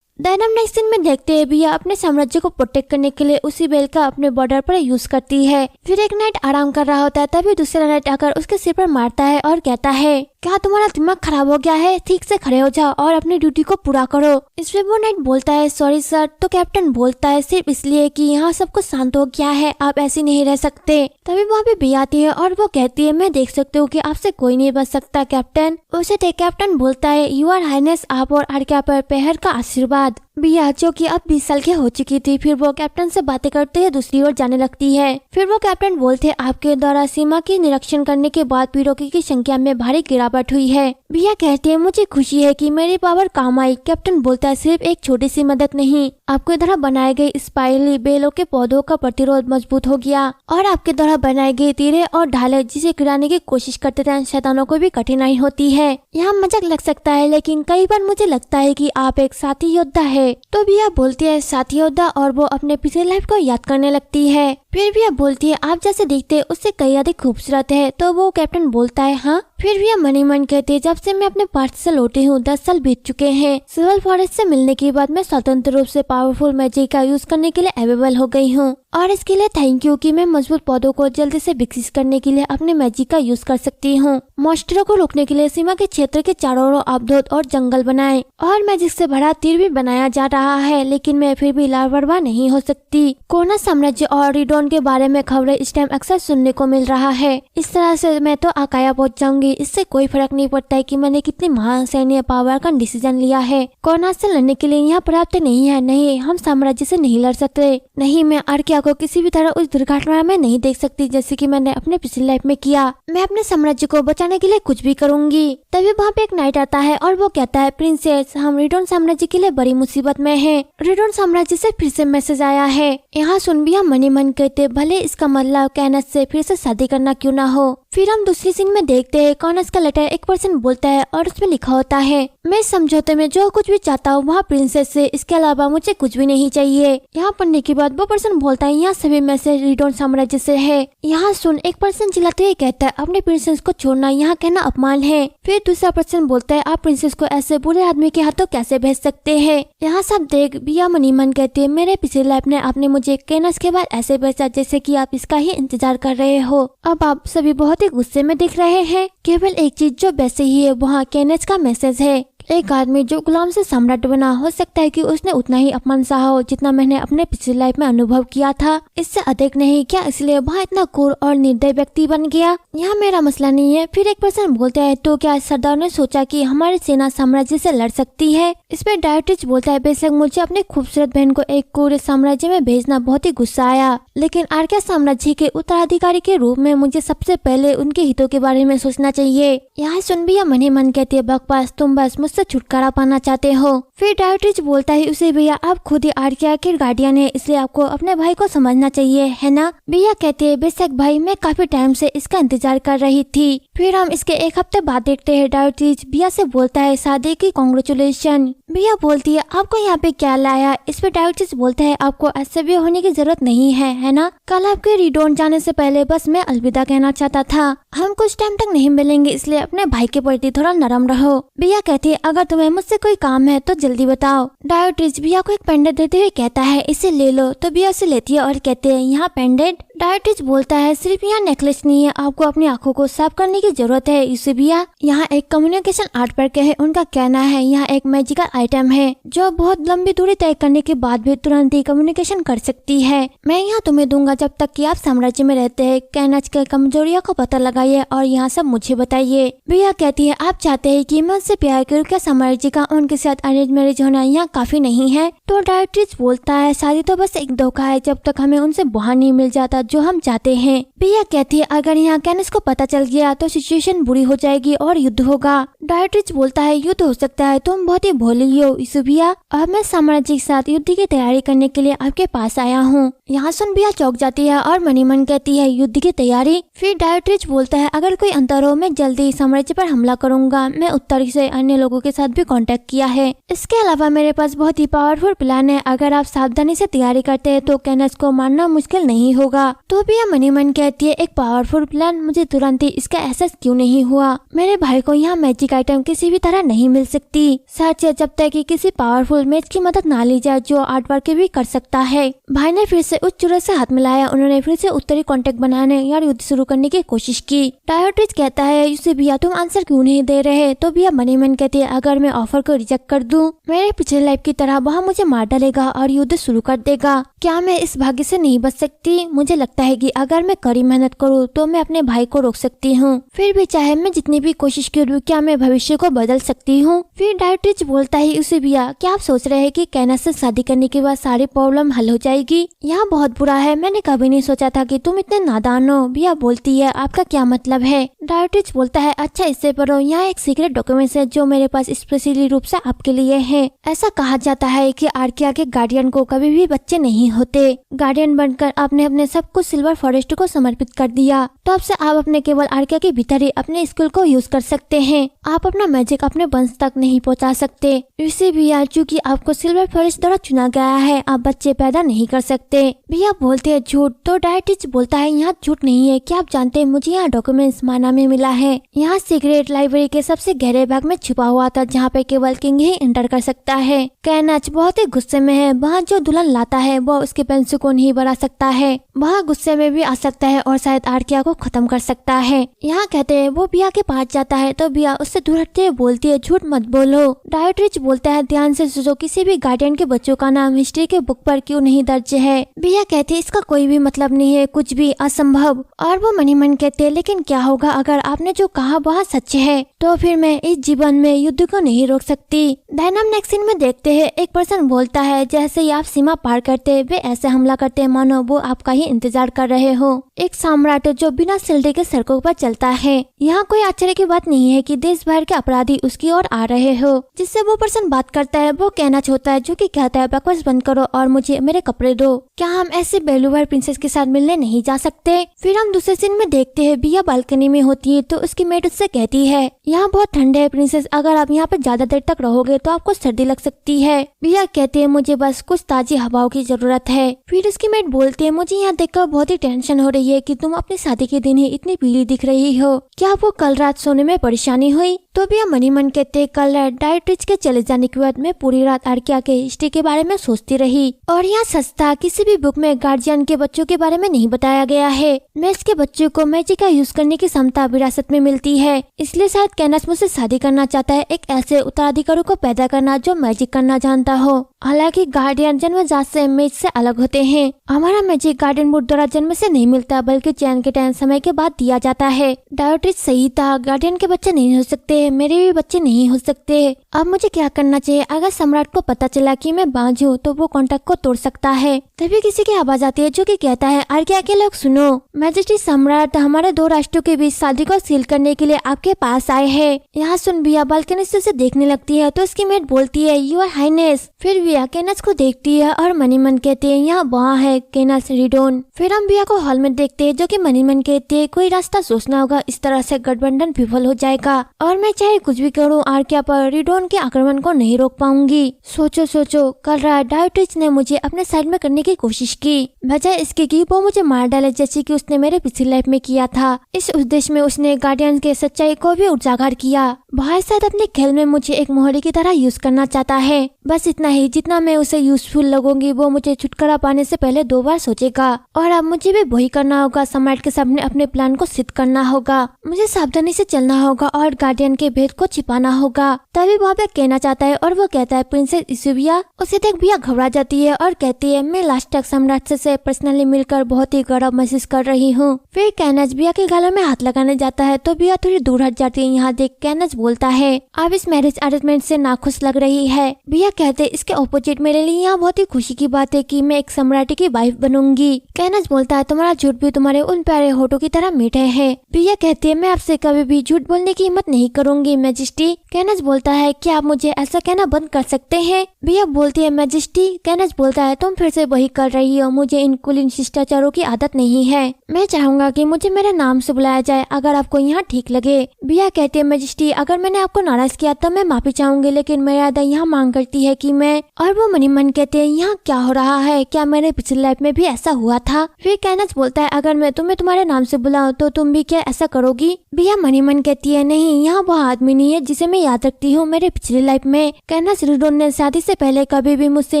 देन हम नेक्स्ट सीन में देखते हैं बिया अपने साम्राज्य को प्रोटेक्ट करने के लिए उसी बेल का अपने बॉर्डर पर यूज करती है। फिर एक नाइट आराम कर रहा होता है, तभी दूसरा नाइट आकर उसके सिर पर मारता है और कहता है, क्या तुम्हारा दिमाग खराब हो गया है? ठीक से खड़े हो जाओ और अपनी ड्यूटी को पूरा करो। इसमें वो नाइट बोलता है, सॉरी सर। तो कैप्टन बोलता है, सिर्फ इसलिए कि यहाँ सब कुछ शांत हो गया है, आप ऐसे नहीं रह सकते। तभी वहाँ पे बिया आती है और वो कहती है, मैं देख सकती हूँ कि आपसे कोई नहीं बच सकता कैप्टन। उसे देख कैप्टन बोलता है, यू आर हाइनेस, आप और आर्किया पर पहर का आशीर्वाद। बिया जो कि अब 20 साल की हो चुकी थी, फिर वो कैप्टन से बातें करते हुए दूसरी ओर जाने लगती है। फिर वो कैप्टन बोलते, आपके द्वारा सीमा की निरीक्षण करने के बाद पीड़कों की संख्या में भारी गिरावट हुई है। बिया कहती है, मुझे खुशी है कि मेरी पावर काम आई। कैप्टन बोलता है, सिर्फ एक छोटी सी मदद नहीं, आपके द्वारा बनाए गए स्पाइरली बेलों के पौधों का प्रतिरोध मजबूत हो गया और आपके द्वारा बनाए गए तीरे और ढाले जिसे गिराने की कोशिश करते थे शैतानों को भी कठिनाई होती है। यहाँ मजाक लग सकता है लेकिन कई बार मुझे लगता है कि आप एक साथी योद्धा है। तो बिया बोलती है, साथी योद्धा, और वो अपने पिछले लाइफ को याद करने लगती है। फिर बिया बोलती है, आप जैसे दिखते उससे कई अधिक खूबसूरत है। तो वो कैप्टन बोलता है, हाँ। फिर बिया मनी मन कहती है, जब से मैं अपने पार्ट से लौटी हूँ 10 साल बीत चुके हैं। सिल्वर फॉरेस्ट से मिलने के बाद मैं स्वतंत्र रूप से पावरफुल मैजिक का यूज करने के लिए अवेलेबल हो गई हूँ और इसके लिए थैंक यू कि मैं मजबूत पौधों को जल्दी से विकसित करने के लिए अपने मैजिक का यूज कर सकती हूँ। मॉन्स्टरों को रोकने के लिए सीमा के क्षेत्र के चारों ओर अवरोध और जंगल बनाए और मैजिक से भरा तीर भी बनाया जा रहा है, लेकिन मैं फिर भी लापरवाह नहीं हो सकती। कोना साम्राज्य और रिडोन के बारे में खबरें इस टाइम अक्सर सुनने को मिल रहा है। इस तरह से मैं तो आकाया पहुंच जाऊंगी। इससे कोई फर्क नहीं पड़ता है कि मैंने कितनी महान सैन्य पावर का डिसीजन लिया है। कोना से लड़ने के लिए यहाँ पर्याप्त नहीं है, नहीं चाहिए, हम साम्राज्य से नहीं लड़ सकते। नहीं, मैं आर्किया को किसी भी तरह उस दुर्घटना में नहीं देख सकती जैसे कि मैंने अपने पिछली लाइफ में किया। मैं अपने साम्राज्य को बचाने के लिए कुछ भी करूंगी। तभी वहाँ पे एक नाइट आता है और वो कहता है, प्रिंसेस, हम रिडोन साम्राज्य के लिए बड़ी मुसीबत में हैं। रिडोन साम्राज्य से फिर से मैसेज आया है। यहाँ सुन भी हम मन ही मन कहते, भले इसका मतलब कैनस से फिर से शादी करना क्यों ना हो। फिर हम दूसरी सीन में देखते हैं, कैनस का लेटर एक पर्सन बोलता है और उसमें लिखा होता है, मैं समझौते में जो कुछ भी चाहता हूँ वहाँ प्रिंसेस से, इसके अलावा मुझे कुछ भी नहीं चाहिए। यहाँ पढ़ने के बाद वो पर्सन बोलता है, यहाँ सभी मैसेज रिडोन साम्राज्य से है। यहाँ सुन एक पर्सन चिल्लाते हुए कहता है, अपने प्रिंसेस को छोड़ना यहाँ कहना अपमान है। फिर दूसरा पर्सन बोलता है, आप प्रिंसेस को ऐसे बुरे आदमी के हाथों कैसे भेज सकते हैं। यहाँ सब देख बिया मनी मन कहती है, मेरे पिछले लाइफ ने आपने मुझे कैनस के बाद ऐसे भेजा जैसे कि आप इसका ही इंतजार कर रहे हो। अब आप सभी बहुत ही गुस्से में दिख रहे हैं। केवल एक चीज जो वैसे ही है, वहाँ कैनस का मैसेज है। एक आदमी जो गुलाम से सम्राट बना, हो सकता है कि उसने उतना ही अपमान सहा हो जितना मैंने अपने पिछली लाइफ में अनुभव किया था, इससे अधिक नहीं। क्या इसलिए वह इतना क्रूर और निर्दयी व्यक्ति बन गया? यहाँ मेरा मसला नहीं है। फिर एक पर्सन बोलता है, तो क्या सरदार ने सोचा कि हमारी सेना साम्राज्य से लड़ सकती है? इस पे डायोटिच बोलता है, बेशक मुझे अपनी खूबसूरत बहन को एक क्रूर साम्राज्य में भेजना बहुत ही गुस्सा आया, लेकिन आर्किया साम्राज्य के उत्तराधिकारी के रूप में मुझे सबसे पहले उनके हितों के बारे में सोचना चाहिए। यहाँ सुन भी मन ही मन कहती है, बकवास, तुम बस मुझसे छुटकारा पाना चाहते हो। फिर डायोटिच बोलता है, उसे भैया आप खुद ही आर्किया के गार्डियन है, इसलिए आपको अपने भाई को समझना चाहिए, है ना? भैया कहते हैं, बेशक भाई, मैं काफी टाइम से इसका इंतजार कर रही थी। फिर हम इसके एक हफ्ते बाद देखते हैं। डायोटिच भैया से बोलता है, शादी की कांग्रेचुलेशन। भैया बोलती है, आपको यहाँ पे क्या लाया? इस पे डायोटिच बोलता है, आपको ऐसे भी होने की जरूरत नहीं है ना? कल आपके रिडोन जाने से पहले बस मैं अलविदा कहना चाहता था। हम कुछ टाइम तक नहीं मिलेंगे, इसलिए अपने भाई के प्रति थोड़ा नरम रहो। भैया कहती है, अगर तुम्हें मुझसे कोई काम है तो जल्दी बताओ। डायोटिच भैया को एक पेंडेंट देते हुए कहता है, इसे ले लो। तो भैया उसे लेती है और कहते हैं, यहाँ पेंडेंट? डायोटिच बोलता है, सिर्फ यहाँ नेकलेस नहीं है, आपको अपनी आंखों को साफ करने की जरूरत है। इसे भैया यहाँ एक कम्युनिकेशन आर्ट पर है, उनका कहना है यहाँ एक मैजिकल आइटम है जो बहुत लंबी दूरी तय करने के बाद भी तुरंत ही कम्युनिकेशन कर सकती है। मैं यहाँ तुम्हें दूंगा जब तक कि आप साम्राज्य में रहते हैं। कैनस के कमजोरियों को पता लगाइए और यहाँ सब मुझे बताइए। भैया कहती है, आप चाहते हैं कि मैं उससे प्यार करूँ? क्या साम्राज्य का उनके साथ अरेंज मैरिज होना यहाँ काफी नहीं है? तो डायोटिच बोलता है, शादी तो बस एक धोखा है जब तक हमें उनसे बाहर नहीं मिल जाता जो हम चाहते हैं। भैया कहती है, अगर यहाँ कैनस को पता चल गया तो सिचुएशन बुरी हो जाएगी और युद्ध होगा। डायोटिच बोलता है, युद्ध हो सकता है, तुम बहुत ही भोली हो इसुबिया। अब मैं साम्राज्य के साथ युद्ध की तैयारी करने के लिए आपके पास आया हूँ। यहाँ सुन भैया चौंक जाती है और मनी मन कहती है, युद्ध की तैयारी? फिर डायोटिच बोलता है, अगर कोई अंतर हो मैं जल्दी साम्राज्य पर हमला करूंगा। मैं उत्तर से अन्य लोगों के साथ भी कांटेक्ट किया है। इसके अलावा मेरे पास बहुत ही पावरफुल प्लान है। अगर आप सावधानी से तैयारी करते हैं तो कैनस को मारना मुश्किल नहीं होगा। तो भैया मनी मन कहती है, एक पावरफुल प्लान? मुझे तुरंत ही इसका एहसास क्यों नहीं हुआ? मेरे भाई को यहाँ मैजिक आइटम किसी भी तरह नहीं मिल सकती, सच है, जब तक कि किसी पावरफुल मैच की मदद ना ली जाए जो आर्ट वर्क भी कर सकता है। भाई ने फिर से उस चुरे से हाथ मिलाया। उन्होंने फिर से उत्तरी कांटेक्ट बनाने या युद्ध शुरू करने की कोशिश की। डायोटिच कहता है, यूसी भैया तुम आंसर क्यों नहीं दे रहे? तो भैया मनी मन कहती है, अगर मैं ऑफर को रिजेक्ट कर दूं, मेरे पिछले लाइफ की तरह वहाँ मुझे मार डालेगा और युद्ध शुरू कर देगा। क्या मैं इस भाग्य से नहीं बच सकती? मुझे लगता है कि अगर मैं कड़ी मेहनत करूँ तो मैं अपने भाई को रोक सकती हूँ। फिर भी चाहे मैं जितनी भी कोशिश करूँ, क्या मैं भविष्य को बदल सकती हूँ? फिर डायोटिच बोलता है, उसे भैया क्या आप सोच रहे हैं कि कैनस से शादी करने के बाद सारी प्रॉब्लम हल हो जाएगी? यहाँ बहुत बुरा है, मैंने कभी नहीं सोचा था कि तुम इतने नादान हो। भैया बोलती है, आपका क्या मतलब है? डायोटिच बोलता है, अच्छा इससे पढ़ो, यहाँ एक सीक्रेट डॉक्यूमेंट है जो मेरे पास स्पेशली रूप से आपके लिए है। ऐसा कहा जाता है कि आर्किया के गार्डियन को कभी भी बच्चे नहीं होते। गार्डियन बनकर आपने अपने सब कुछ सिल्वर फॉरेस्ट को समर्पित कर दिया। तब से आप अपने केवल आर्किया के भीतर ही अपने स्किल को यूज कर सकते हैं। आप अपना मैजिक अपने वंश तक नहीं पहुंचा सकते। इसी भैया चूंकि आपको सिल्वर फॉरेस्ट द्वारा चुना गया है, आप बच्चे पैदा नहीं कर सकते। भैया बोलते हैं, झूठ? तो डायोटिच बोलता है, यहाँ झूठ नहीं है। क्या आप जानते हैं मुझे यहाँ डॉक्यूमेंट्स माना में मिला है। यहाँ सीक्रेट लाइब्रेरी के सबसे गहरे भाग में छुपा हुआ था जहाँ पे केवल किंग ही एंटर कर सकता है। कैनच बहुत ही गुस्से में है। वहाँ जो दुल्हन लाता है वो वो उसके पेंसिल को नहीं बढ़ा सकता है, वह गुस्से में भी आ सकता है और शायद आर्किया को खत्म कर सकता है। यहाँ कहते हैं वो बिया के पास जाता है तो बिया उससे दूर हटते हुए बोलती है, झूठ मत बोलो। डायोट्रिच बोलता है, ध्यान से सोचो, किसी भी गार्डियन के बच्चों का नाम हिस्ट्री के बुक पर क्यों नहीं दर्ज है। बिया कहती है, इसका कोई भी मतलब नहीं है, कुछ भी असंभव। और वो मनी मन कहते हैं, लेकिन क्या होगा अगर आपने जो कहा वह सच है, तो फिर मैं इस जीवन में युद्ध को नहीं रोक सकती। डायनाम नेक्स्ट सीन में देखते हैं, एक पर्सन बोलता है, जैसे ही आप सीमा पार करते वे ऐसे हमला करते हैं मानो वो आपका ही इंतजार कर रहे हो। एक सम्राट जो बिना सिल्डे के सड़कों पर चलता है। यहाँ कोई आश्चर्य की बात नहीं है कि देश भर के अपराधी उसकी ओर आ रहे हो। जिससे वो पर्सन बात करता है वो कैनच होता है, जो कि कहता है, बकवास बंद करो और मुझे मेरे कपड़े दो। क्या हम ऐसे बेलुवर प्रिंसेस के साथ मिलने नहीं जा सकते? फिर हम दूसरे सीन में देखते हैं, बिया बालकनी में होती है तो उसकी मेड उससे कहती है, यहाँ बहुत ठंड है प्रिंसेस, अगर आप यहाँ पर ज्यादा देर तक रहोगे तो आपको सर्दी लग सकती है। बिया कहती है, मुझे बस कुछ ताजी हवाओं की जरूरत है। फिर उसकी मेड बोलती है, मुझे यहाँ देखकर बहुत ही टेंशन हो रही है कि तुम अपनी शादी के दिन ही इतनी पीली दिख रही हो। क्या आपको कल रात सोने में परेशानी हुई? तो बिया मनी मन कहते, कल रात डायोट्रिच के चले जाने के बाद मैं पूरी रात आर्किया के हिस्ट्री के बारे में सोचती रही और यहाँ सच था, किसी भी बुक में गार्जियन के बच्चों के बारे में नहीं बताया गया है। मैक्स के बच्चों को मैजिक का यूज करने की क्षमता विरासत में मिलती है, इसलिए शायद कैनस मुझसे शादी करना चाहता है, एक ऐसे उत्तराधिकारी को पैदा करना जो मैजिक करना जानता हो। हालांकि गार्डियन जन्मजात से मैजिक से अलग होते हैं। हमारा मैजिक गार्डियन बुट द्वारा जन्म से नहीं मिलता, बल्कि चयन के टाइम समय के बाद दिया जाता है। डायोट्रिच सही था, गार्डियन के बच्चे नहीं हो सकते, मेरे भी बच्चे नहीं हो सकते। अब मुझे क्या करना चाहिए? अगर सम्राट को पता चला कि मैं बांझ हूँ तो वो कॉन्ट्रैक्ट को तोड़ सकता है। तभी किसी की आवाज आती है जो कि कहता है, आर्किया के लोग सुनो, मैजेस्टी सम्राट हमारे दो राष्ट्रों के बीच शादी को सील करने के लिए आपके पास आए हैं। यहाँ सुन बिया बालकनी से उसे देखने लगती है तो उसकी मेट बोलती है, योर हाइनेस। फिर बिया केनस को देखती है और मनी मन कहती है, यहाँ वहाँ है केनस रिडोन। फिर हम बिया को हॉल में देखते हैं जो कि मनी मन कहती है, कोई रास्ता सोचना होगा, इस तरह से गठबंधन विफल हो जाएगा और मैं चाहे कुछ भी करूँ आर्किया पर रिडोन के आक्रमण को नहीं रोक पाऊंगी। सोचो सोचो, कल रात डायोट्रिच ने मुझे अपने साइड में करने की कोशिश की, बजाय इसके कि वो मुझे मार डाले जैसे कि उसने मेरे पिछली लाइफ में किया था। इस उद्देश्य में उसने गार्डियन के सच्चाई को भी उजागर किया। भाई शायद अपने खेल में मुझे एक मोहरे की तरह यूज करना चाहता है, बस इतना ही, जितना मैं उसे यूजफुल लगूंगी वो मुझे छुटकारा पाने से पहले 2 बार सोचेगा। और अब मुझे भी वही करना होगा, सम्राट के सामने अपने प्लान को सिद्ध करना होगा। मुझे सावधानी से चलना होगा और गार्डियन के भेद को छिपाना होगा। तभी वहाँ पे कहना चाहता है और वो कहता है, प्रिंसेस इसुबिया। उसे देख बिया घबरा जाती है और कहती है, मैं लास्ट तक सम्राट से पर्सनली मिलकर बहुत ही गर्व महसूस कर रही हूँ। फिर कैनस बिया के गालों में हाथ लगाने जाता है तो बिया थोड़ी दूर हट जाती है। यहाँ देख कैनस बोलता है, आप इस मैरिज अरेंजमेंट से नाखुश लग रही है। बिया कहते, इसके ऑपोजिट मेरे लिए यहाँ बहुत ही खुशी की बात है कि मैं एक सम्राट की वाइफ बनूंगी। कैनस बोलता है, तुम्हारा झूठ भी तुम्हारे उन प्यारे होठों की तरह मीठे है। बिया कहती है, मैं आपसे कभी भी झूठ बोलने की हिम्मत नहीं करूंगी मैजेस्टी। कैनस बोलता है, क्या आप मुझे ऐसा कहना बंद कर सकते हैं? बिया बोलती है, मैजेस्टी। कैनस बोलता है, तुम फिर से वही कर रही हो, मुझे इन कुलीन शिष्टाचारों की आदत नहीं है। मैं चाहूंगा कि मुझे मेरे नाम से बुलाया जाए, अगर आपको यहाँ ठीक लगे। बिया कहती है, मैजेस्टी, अगर मैंने आपको नाराज किया तो मैं माफी चाहूंगी, लेकिन मर्यादा यहाँ मांग करती है कि मैं। और वो मनी मन कहते हैं, यहाँ क्या हो रहा है? क्या मेरे पिछली लाइफ में भी ऐसा हुआ था? फिर कैनस बोलता है, अगर मैं तुम्हें तुम्हारे नाम से बुलाऊं तो तुम भी क्या ऐसा करोगी? बिया मनी मन कहती है, नहीं, यहाँ वो आदमी नहीं है जिसे मैं याद रखती हूँ मेरे पिछली लाइफ में। कैनस रिडोन ने शादी से पहले कभी भी मुझसे